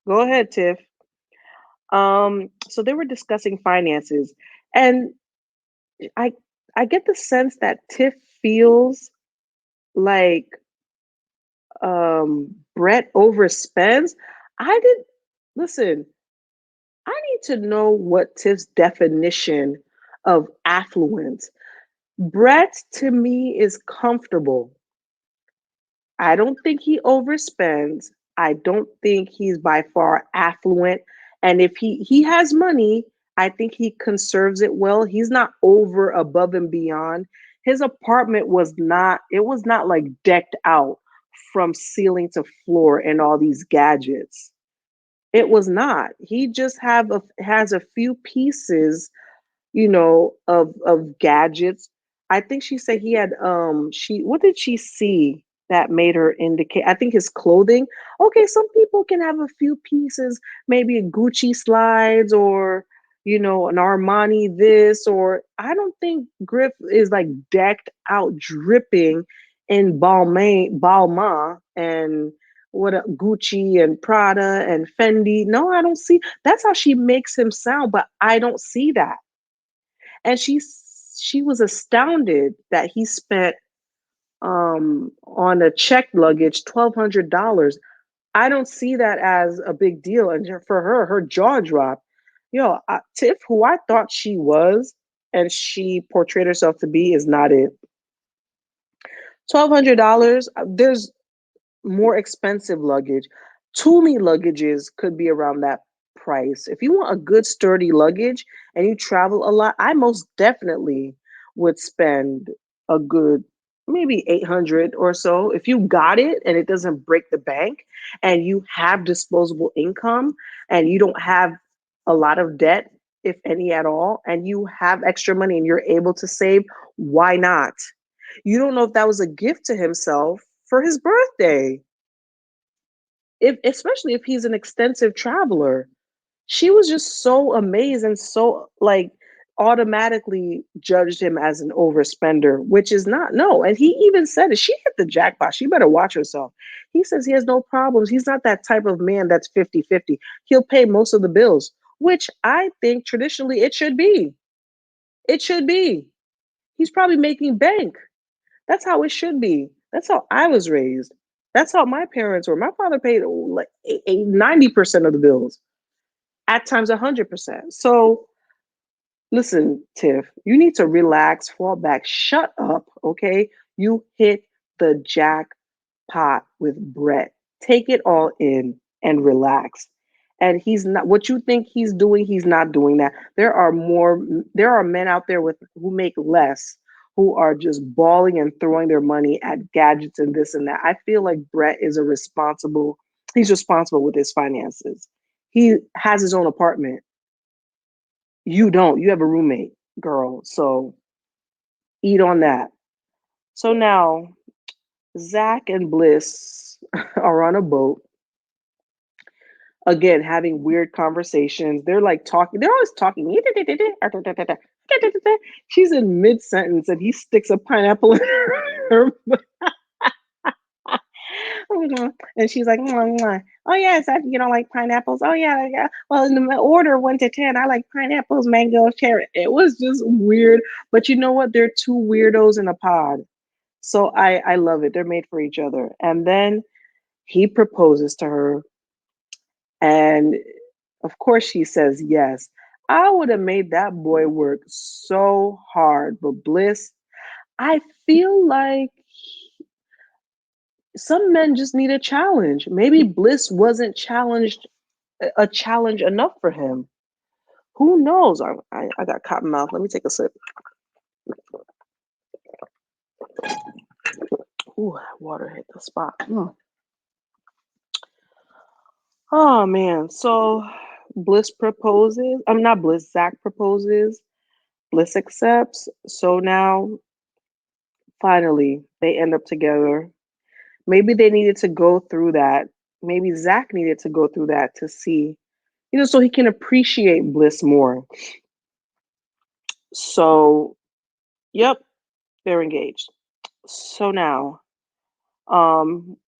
go ahead, Tiff. So they were discussing finances, and I I get the sense that Tiff feels like Brett overspends. I did Listen, I need to know what Tiff's definition of affluence. Brett to me is comfortable. I don't think he overspends. I don't think he's by far affluent. And if he has money, I think he conserves it well. He's not over above and beyond. His apartment was not like decked out from ceiling to floor and all these gadgets. It was not. He just has a few pieces of gadgets. I think she said he had she what did she see that made her indicate? I think his clothing. Okay, some people can have a few pieces, maybe a Gucci slides or an Armani this or I don't think Griff is like decked out dripping in Balmain and what Gucci and Prada and Fendi. No, I don't see. That's how she makes him sound, but I don't see that. And she was astounded that he spent on a checked luggage $1,200. I don't see that as a big deal, and for her jaw dropped. Tiff, who I thought she was and she portrayed herself to be, is not it. $1,200. There's more expensive luggage. Tumi luggages could be around that price. If you want a good sturdy luggage and you travel a lot, I most definitely would spend a good maybe 800 or so. If you got it and it doesn't break the bank and you have disposable income and you don't have a lot of debt, if any at all, and you have extra money and you're able to save, why not? You don't know if that was a gift to himself for his birthday, if especially if he's an extensive traveler. She was just so amazed and so like automatically judged him as an overspender, which is not. No. And he even said it. She hit the jackpot. She better watch herself. He says he has no problems. He's not that type of man that's 50-50. He'll pay most of the bills, which I think traditionally it should be. It should be. He's probably making bank. That's how it should be. That's how I was raised. That's how my parents were. My father paid like 90% of the bills, at times 100%. So listen, Tiff, you need to relax, fall back, shut up, okay? You hit the jackpot with Brett. Take it all in and relax. And he's not what you think he's doing, he's not doing that. There are men out there with who make less who are just bawling and throwing their money at gadgets and this and that. I feel like Brett is he's responsible with his finances. He has his own apartment. You don't. You have a roommate, girl. So eat on that. So now Zach and Bliss are on a boat again, having weird conversations. They're like talking. They're always talking. She's in mid sentence, and he sticks a pineapple in her. And she's like, "Mwah, mwah. Oh yes, you don't like pineapples. Oh yeah, yeah. Well, in the order 1 to 10, I like pineapples, mangoes, cherry." It was just weird, but you know what? They're two weirdos in a pod, so I love it. They're made for each other. And then he proposes to her, and of course she says yes. I would have made that boy work so hard, but Bliss, I feel like some men just need a challenge. Maybe Bliss wasn't challenged a challenge enough for him. Who knows? I got cotton mouth. Let me take a sip. Ooh, water hit the spot. Oh man. So Bliss proposes. I'm not Bliss. Zach proposes. Bliss accepts. So now finally they end up together. Maybe they needed to go through that. Maybe Zach needed to go through that to see, so he can appreciate Bliss more. So, yep, they're engaged. So now,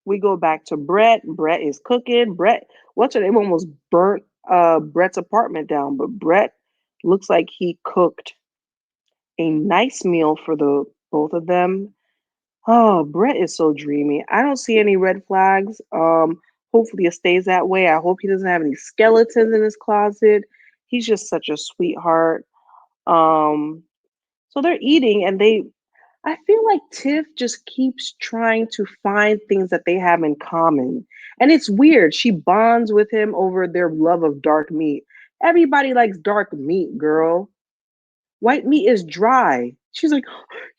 we go back to Brett. Brett is cooking. Brett, what's her name? Almost burnt Brett's apartment down, but Brett looks like he cooked a nice meal for the both of them. Oh, Brett is so dreamy. I don't see any red flags. Hopefully it stays that way. I hope he doesn't have any skeletons in his closet. He's just such a sweetheart. Um, so they're eating and I feel like Tiff just keeps trying to find things that they have in common. And it's weird. She bonds with him over their love of dark meat. Everybody likes dark meat, girl. White meat is dry. She's like,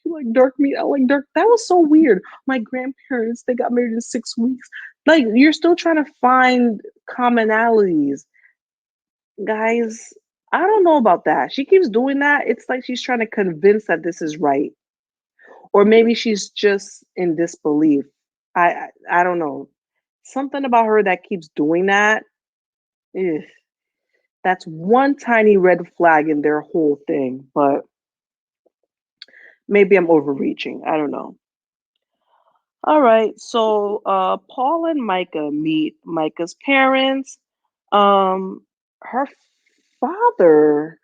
you like dark meat? I like dark. That was so weird. My grandparents, they got married in 6 weeks. Like, you're still trying to find commonalities. Guys, I don't know about that. She keeps doing that. It's like she's trying to convince that this is right. Or maybe she's just in disbelief. I don't know. Something about her that keeps doing that. Ugh, that's one tiny red flag in their whole thing. But maybe I'm overreaching. I don't know. All right. So Paul and Micah meet Micah's parents. Her father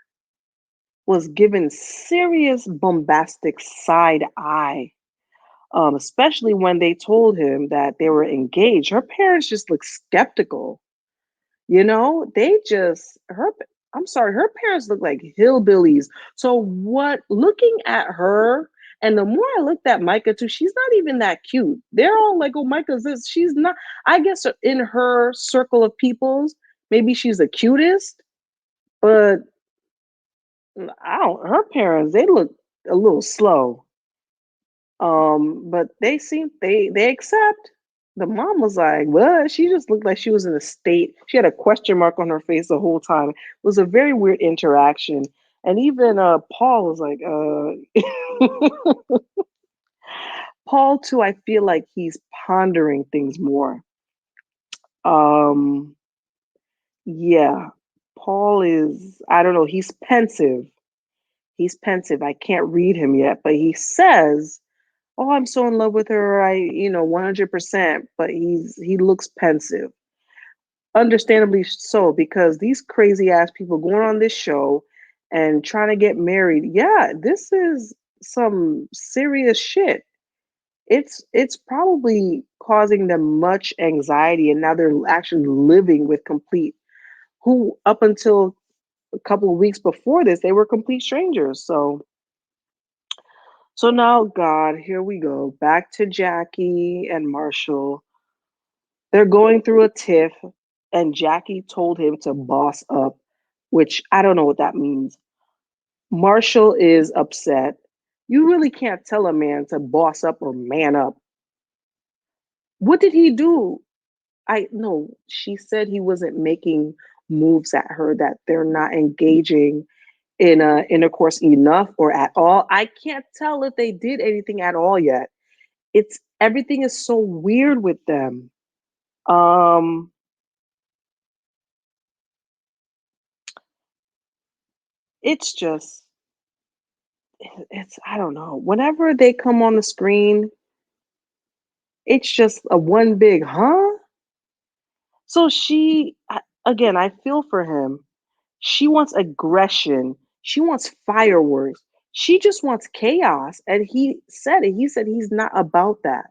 was given serious bombastic side eye, especially when they told him that they were engaged. Her parents just looked skeptical. They just her I'm sorry, her parents look like hillbillies. So what looking at her, and the more I looked at Micah too, she's not even that cute. They're all like, oh, Micah's this. She's not, I guess in her circle of peoples, maybe she's the cutest, but I don't her parents, they look a little slow. But they accept. The mom was like, "What?" She just looked like she was in a state. She had a question mark on her face the whole time. It was a very weird interaction. And even Paul was like, Paul too, I feel like he's pondering things more. Um, yeah. Paul is, I don't know, he's pensive. He's pensive. I can't read him yet, but he says, "Oh, I'm so in love with her. 100%." But he looks pensive. Understandably so, because these crazy ass people going on this show and trying to get married. Yeah, this is some serious shit. It's probably causing them much anxiety, and now they're actually living with complete who up until a couple of weeks before this they were complete strangers. So now, God, here we go back to Jackie and Marshall. They're going through a tiff, and Jackie told him to boss up, which I don't know what that means. Marshall is upset. You really can't tell a man to boss up or man up. What did he do? I no, she said he wasn't making moves at her, that they're not engaging in a intercourse enough or at all. I can't tell if they did anything at all yet. It's everything is so weird with them. Um it's just it's I don't know. Whenever they come on the screen, it's just a one big huh? So again, I feel for him. She wants aggression. She wants fireworks. She just wants chaos. And he said it. He said he's not about that.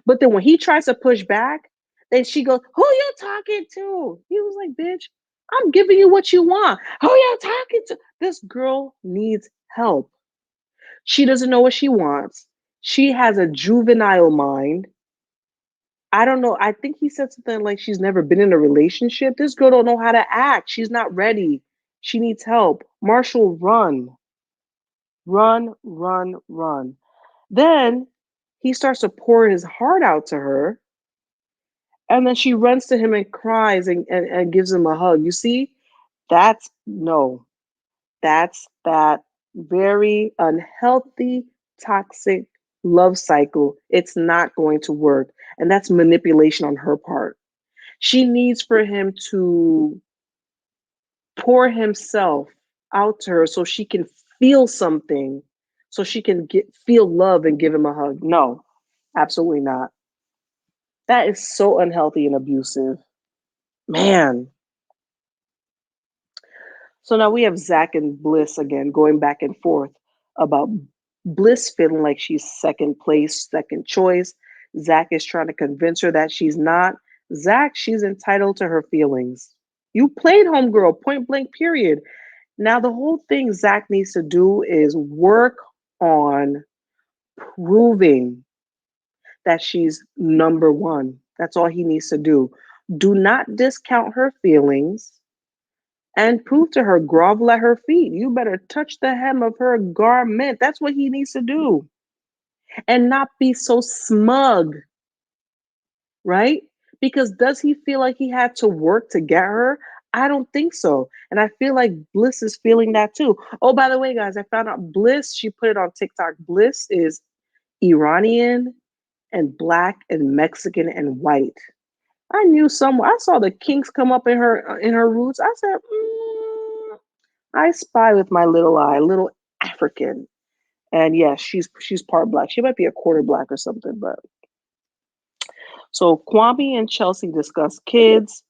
But then when he tries to push back, then she goes, "Who you talking to?" He was like, "Bitch, I'm giving you what you want. Who you talking to?" This girl needs help. She doesn't know what she wants. She has a juvenile mind. I don't know. I think he said something like she's never been in a relationship. This girl don't know how to act. She's not ready. She needs help. Marshall, run. Run, run, run. Then he starts to pour his heart out to her. And then she runs to him and cries and gives him a hug. You see, that's no, that's that very unhealthy, toxic love cycle. It's not going to work. And that's manipulation on her part. She needs for him to pour himself out to her so she can feel something, so she can feel love and give him a hug. No, absolutely not. That is so unhealthy and abusive. Man. So now we have Zach and Bliss again going back and forth about Bliss feeling like she's second place, second choice. Zach is trying to convince her that she's not. Zach, she's entitled to her feelings. You played homegirl, point blank, period. Now, the whole thing Zach needs to do is work on proving that she's number one. That's all he needs to do. Do not discount her feelings and prove to her, grovel at her feet. You better touch the hem of her garment. That's what he needs to do. And not be so smug, right? Because does he feel like he had to work to get her? I don't think so. And I feel like Bliss is feeling that too. Oh, by the way, guys, I found out Bliss, she put it on TikTok. Bliss is Iranian and black and Mexican and white. I knew somewhere. I saw the kinks come up in her roots. I said, I spy with my little eye, little African. And yes, she's part black. She might be a quarter black or something. But so Kwame and Chelsea discuss kids.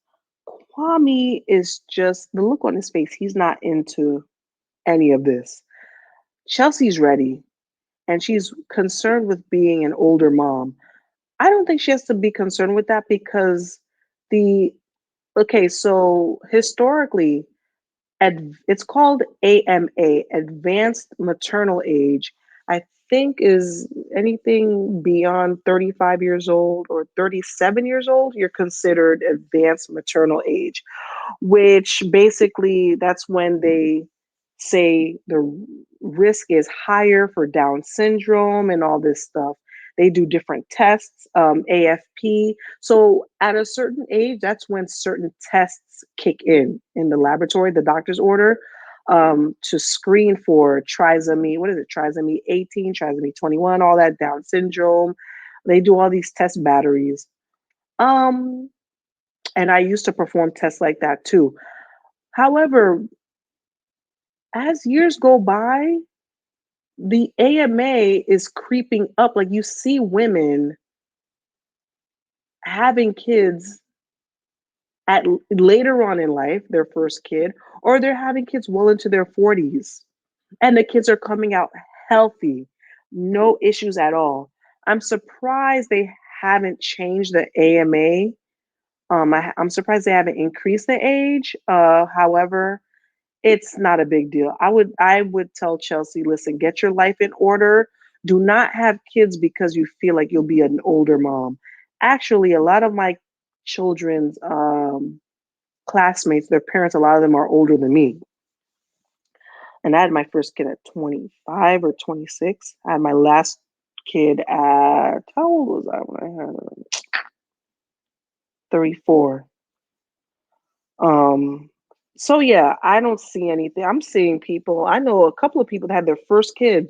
Kwame is just the look on his face. He's not into any of this. Chelsea's ready, and she's concerned with being an older mom. I don't think she has to be concerned with that because the okay, so historically, it's called AMA, Advanced Maternal Age. I think is anything beyond 35 years old or 37 years old, you're considered advanced maternal age, which basically that's when they say the risk is higher for Down syndrome and all this stuff. They do different tests, AFP. So at a certain age, that's when certain tests kick in the laboratory, the doctor's order, to screen for trisomy. What is it? Trisomy 18, trisomy 21, all that Down syndrome. They do all these test batteries. Um, and I used to perform tests like that too. However, As years go by, the AMA is creeping up. Like you see women having kids at later on in life, their first kid, or they're having kids well into their 40s, and the kids are coming out healthy, no issues at all. I'm surprised they haven't changed the AMA. I'm surprised they haven't increased the age. However, it's not a big deal. I would tell Chelsea, listen, get your life in order. Do not have kids because you feel like you'll be an older mom. Actually, a lot of my children's classmates, their parents, a lot of them are older than me. And I had my first kid at 25 or 26. I had my last kid at, how old was I when I had 34? Um, so yeah, I don't see anything. I'm seeing people, I know a couple of people that had their first kid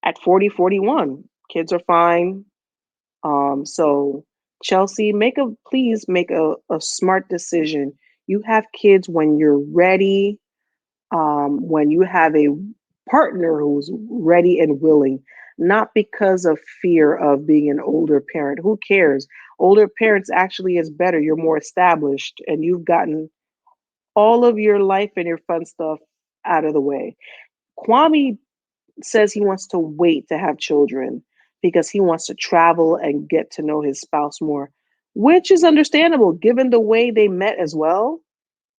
at 40, 41. Kids are fine. So Chelsea, please make a smart decision. You have kids when you're ready, when you have a partner who's ready and willing, not because of fear of being an older parent. Who cares? Older parents actually is better. You're more established and you've gotten all of your life and your fun stuff out of the way. Kwame says he wants to wait to have children because he wants to travel and get to know his spouse more, which is understandable given the way they met as well.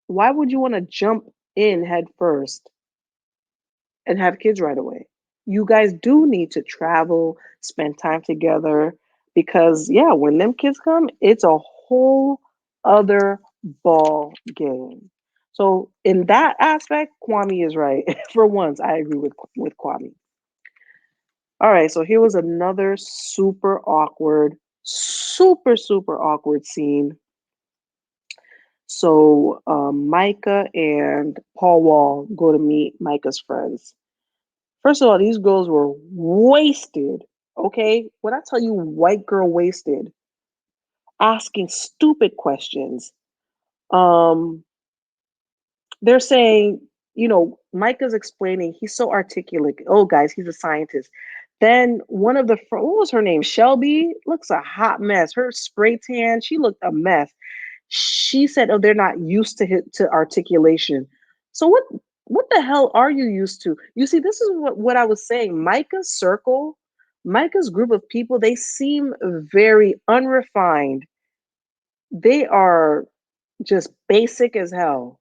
Why would you want to jump in head first and have kids right away? You guys do need to travel, spend time together because, yeah, when them kids come, it's a whole other ball game. So, in that aspect, Kwame is right. For once, I agree with Kwame. All right, so here was another super awkward scene. So Micah and Paul Wall go to meet Micah's friends. First of all, these girls were wasted. Okay, when I tell you white girl wasted, asking stupid questions. Um, they're saying, Micah's explaining, he's so articulate. Oh, guys, he's a scientist. Then one of what was her name? Shelby looks a hot mess. Her spray tan, she looked a mess. She said, "Oh, they're not used to articulation." So what the hell are you used to? You see, this is what I was saying. Micah's group of people, they seem very unrefined. They are just basic as hell.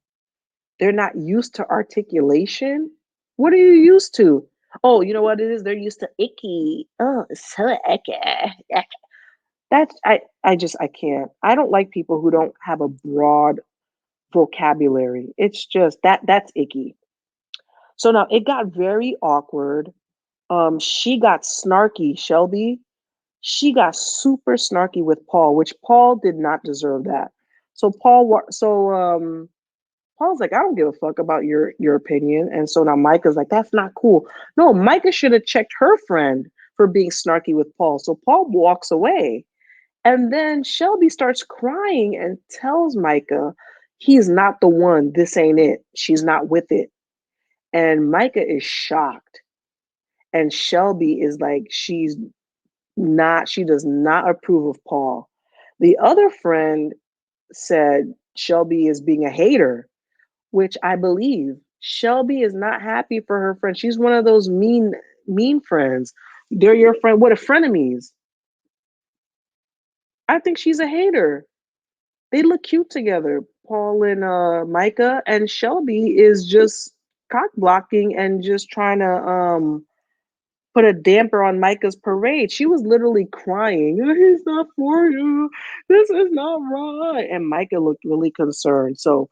They're not used to articulation. What are you used to? Oh, you know what it is? They're used to icky. Oh, it's so icky. That's I can't. I don't like people who don't have a broad vocabulary. It's just that's icky. So now it got very awkward. She got snarky, Shelby. She got super snarky with Paul, which Paul did not deserve that. So Paul's like, I don't give a fuck about your opinion. And so now Micah's like, that's not cool. No, Micah should have checked her friend for being snarky with Paul. So Paul walks away. And then Shelby starts crying and tells Micah he's not the one. This ain't it. She's not with it. And Micah is shocked. And Shelby is like, she does not approve of Paul. The other friend said Shelby is being a hater, which I believe. Shelby is not happy for her friend. She's one of those mean friends. They're your friend. What a frenemies. I think she's a hater. They look cute together, Paul and Micah, and Shelby is just cock blocking and just trying to put a damper on Micah's parade. She was literally crying. He's not for you. This is not right. And Micah looked really concerned. So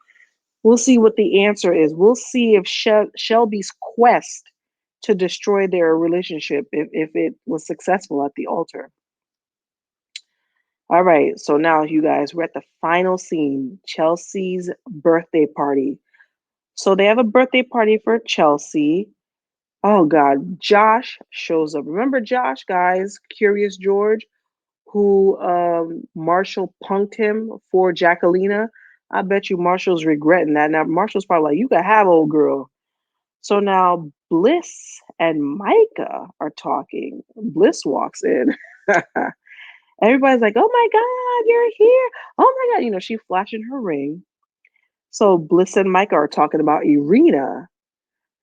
we'll see what the answer is. We'll see if Shelby's quest to destroy their relationship, if it was successful at the altar. All right, so now you guys, we're at the final scene, Chelsea's birthday party. So they have a birthday party for Chelsea. Oh God, Josh shows up. Remember Josh, guys, Curious George, who Marshall punked him for Jacquelina. I bet you Marshall's regretting that. Now Marshall's probably like, you can have old girl. So now Bliss and Micah are talking. Bliss walks in. Everybody's like, "Oh my God, you're here. Oh my God." She flashing her ring. So Bliss and Micah are talking about Irina.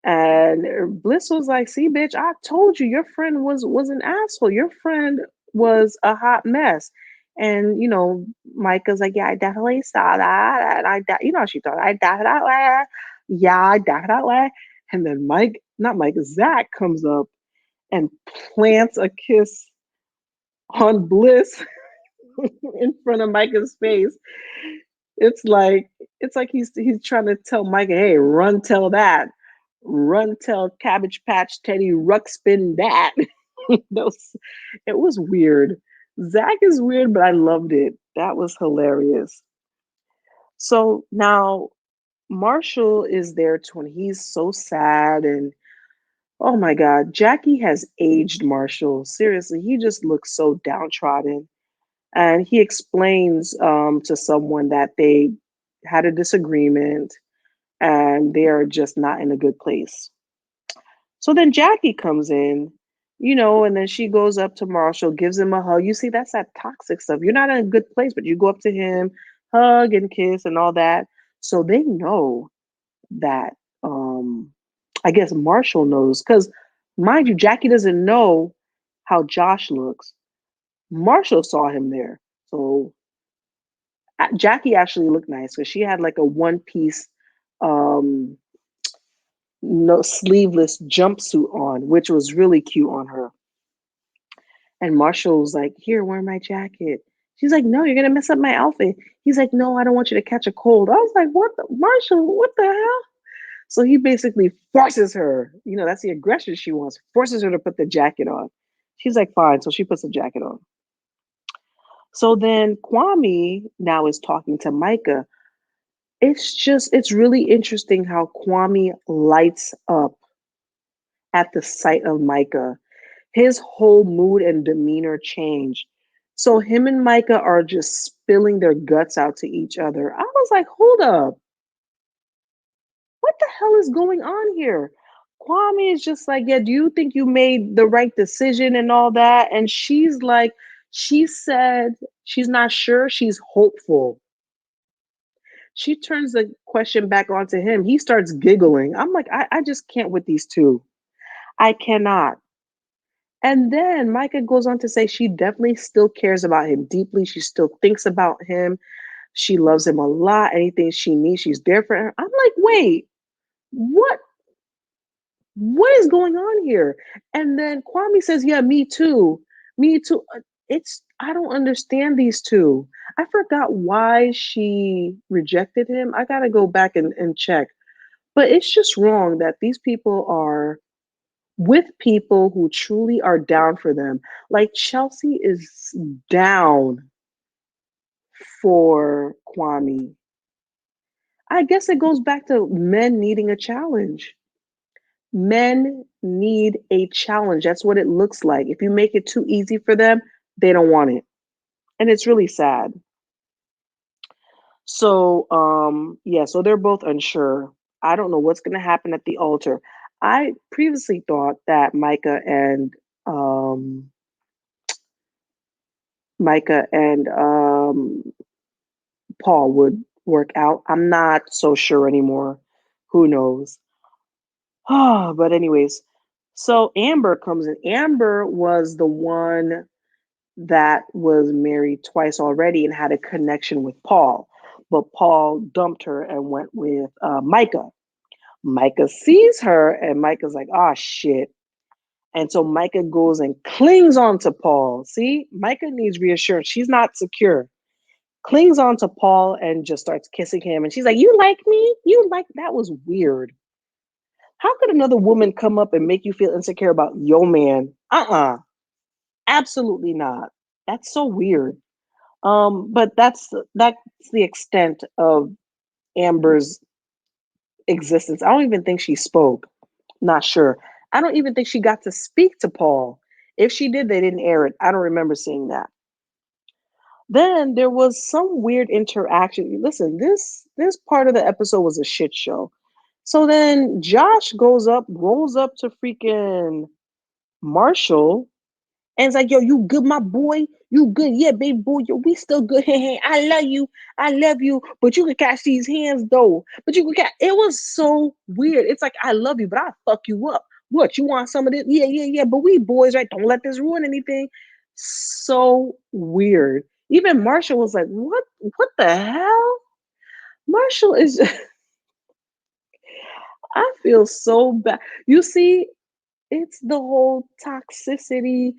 And Bliss was like, "See, bitch, I told you your friend was an asshole. Your friend was a hot mess." And Micah's like, "Yeah, I definitely saw that. And how she thought, I definitely, yeah, I definitely." And then not Mike, Zach comes up and plants a kiss on Bliss in front of Micah's face. It's like he's trying to tell Micah, "Hey, run tell that. Run tell Cabbage Patch Teddy Ruxpin that." Those It was weird. Zach is weird, but I loved it. That was hilarious. So now Marshall is there too, and he's so sad. And oh my God, Jackie has aged Marshall. Seriously, he just looks so downtrodden. And he explains to someone that they had a disagreement and they are just not in a good place. So then Jackie comes in, and then she goes up to Marshall, gives him a hug. You see, that's that toxic stuff. You're not in a good place, but you go up to him, hug and kiss and all that. So they know that, I guess Marshall knows, because mind you, Jackie doesn't know how Josh looks. Marshall saw him there. So Jackie actually looked nice because she had like a one piece, um, no sleeveless jumpsuit on, which was really cute on her. And Marshall was like, "Here, wear my jacket." She's like, "No, you're gonna mess up my outfit." He's like, "No, I don't want you to catch a cold." I was like, Marshall, what the hell?" So he basically forces her. That's the aggression she wants. Forces her to put the jacket on. She's like, "Fine." So she puts the jacket on. So then Kwame now is talking to Micah. It's really interesting how Kwame lights up at the sight of Micah. His whole mood and demeanor change. So him and Micah are just spilling their guts out to each other. I was like, hold up, what the hell is going on here? Kwame is just like, "Yeah, do you think you made the right decision and all that?" And she's like, she said she's not sure, she's hopeful. She turns the question back onto him. He starts giggling. I'm like, I just can't with these two. I cannot. And then Micah goes on to say she definitely still cares about him deeply. She still thinks about him. She loves him a lot. Anything she needs, she's there for him. I'm like, wait, what? What is going on here? And then Kwame says, "Yeah, me too. Me too." I don't understand these two. I forgot why she rejected him. I gotta go back and check. But it's just wrong that these people are with people who truly are down for them. Like Chelsea is down for Kwame. I guess it goes back to men needing a challenge. Men need a challenge. That's what it looks like. If you make it too easy for them, they don't want it. And it's really sad. So, yeah, so they're both unsure. I don't know what's going to happen at the altar. I previously thought that Micah and Paul would work out. I'm not so sure anymore. Who knows? But anyways, so Amber comes in. Amber was the one that was married twice already and had a connection with Paul. But Paul dumped her and went with Micah. Micah sees her and Micah's like, "Oh shit." And so Micah goes and clings on to Paul. See, Micah needs reassurance. She's not secure. Clings on to Paul and just starts kissing him. And she's like, "You like me? You like that?" Was weird. How could another woman come up and make you feel insecure about your man? Absolutely not. That's so weird. But that's the extent of Amber's existence. I don't even think she spoke. Not sure. I don't even think she got to speak to Paul. If she did, they didn't air it. I don't remember seeing that. Then there was some weird interaction. Listen, this part of the episode was a shit show. So then Josh rolls up to freaking Marshall and it's like, yo, you good, my boy? You good? Yeah, baby boy, yo, we still good. Hey, hey, I love you. I love you. But you can catch these hands though. But you can catch it was so weird. It's like I love you, but I'll fuck you up. What you want some of this? Yeah, yeah, yeah. But we boys, right? Don't let this ruin anything. So weird. Even Marshall was like, what the hell? Marshall is I feel so bad. You see, it's the whole toxicity.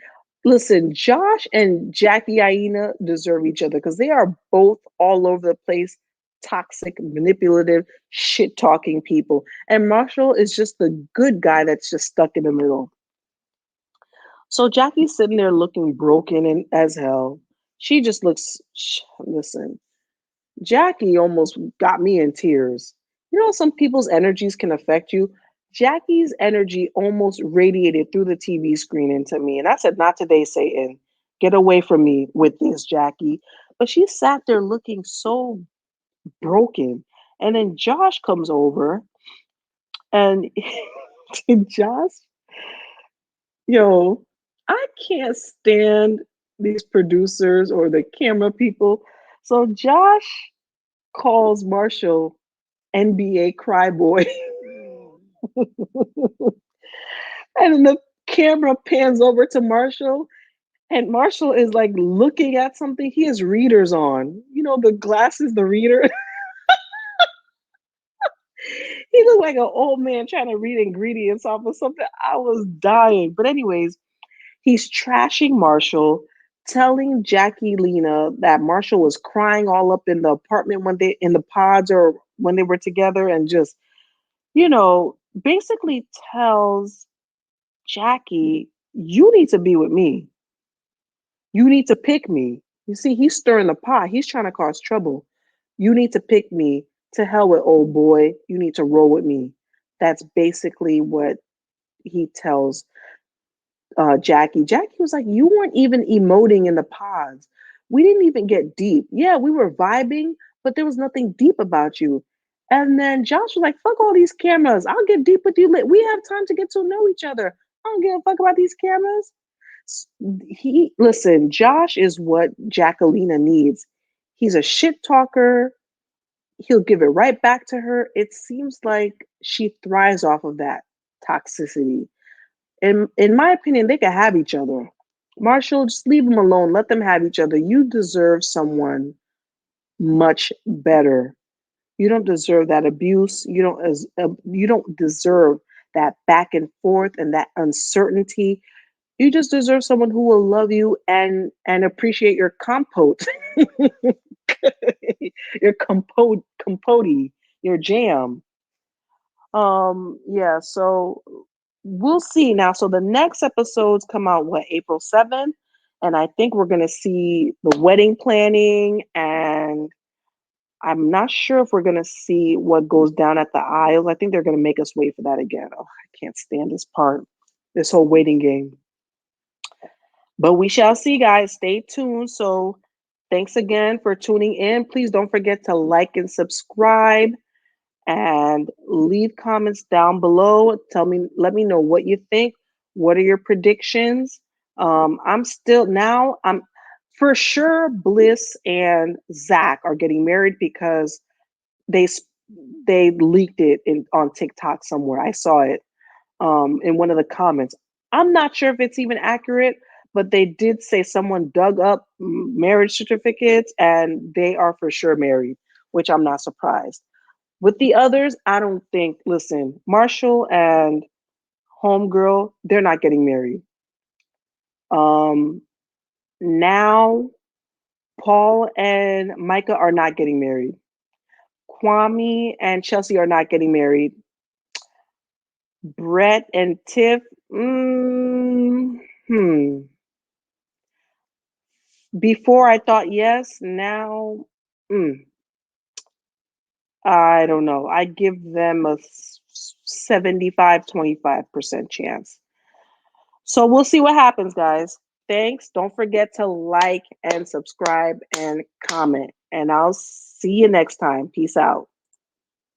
Listen, Josh and Jackie Aina deserve each other because they are both all over the place, toxic, manipulative, shit talking people. And Marshall is just the good guy that's just stuck in the middle. So Jackie's sitting there looking broken and as hell. She just looks, listen, Jackie almost got me in tears. You know, some people's energies can affect you. Jackie's energy almost radiated through the TV screen into me. And I said, not today, Satan. Get away from me with this, Jackie. But she sat there looking so broken. And then Josh comes over and Josh, yo, I can't stand these producers or the camera people. So Josh calls Marshall NBA Cryboy. And then the camera pans over to Marshall, and Marshall is like looking at something. He has readers on. You know, the glasses, the reader. He looked like an old man trying to read ingredients off of something. I was dying. But, anyways, he's trashing Marshall, telling Jackie Lena that Marshall was crying all up in the apartment when they in the pods or when they were together, and just, basically tells Jackie, you need to be with me. You need to pick me. You see, he's stirring the pot. He's trying to cause trouble. You need to pick me. To hell with old boy. You need to roll with me. That's basically what he tells Jackie. Jackie was like, you weren't even emoting in the pods. We didn't even get deep. Yeah, we were vibing, but there was nothing deep about you. And then Josh was like, fuck all these cameras. I'll get deep with you. We have time to get to know each other. I don't give a fuck about these cameras. Listen, Josh is what Jacquelina needs. He's a shit talker. He'll give it right back to her. It seems like she thrives off of that toxicity. In my opinion, they could have each other. Marshall, just leave them alone. Let them have each other. You deserve someone much better. You don't deserve that abuse. You don't deserve that back and forth and that uncertainty. You just deserve someone who will love you and appreciate your compote, your compote, your jam. Yeah, so we'll see now. So the next episodes come out what, April 7th? And I think we're gonna see the wedding planning, and I'm not sure if we're gonna see what goes down at the aisles. I think they're gonna make us wait for that again. Oh, I can't stand this part, this whole waiting game. But we shall see, guys. Stay tuned. So thanks again for tuning in. Please don't forget to like and subscribe and leave comments down below. Let me know what you think. What are your predictions? I'm for sure Bliss and Zach are getting married because they they leaked it on TikTok somewhere. I saw it in one of the comments. I'm not sure if it's even accurate, but they did say someone dug up marriage certificates and they are for sure married, which I'm not surprised. With the others, I don't think, listen, Marshall and Homegirl, they're not getting married. Um, now, Paul and Micah are not getting married. Kwame and Chelsea are not getting married. Brett and Tiff, hmm. Before I thought yes, now I don't know. I give them a 75-25% chance. So we'll see what happens, guys. Thanks. Don't forget to like and subscribe and comment. And I'll see you next time. Peace out.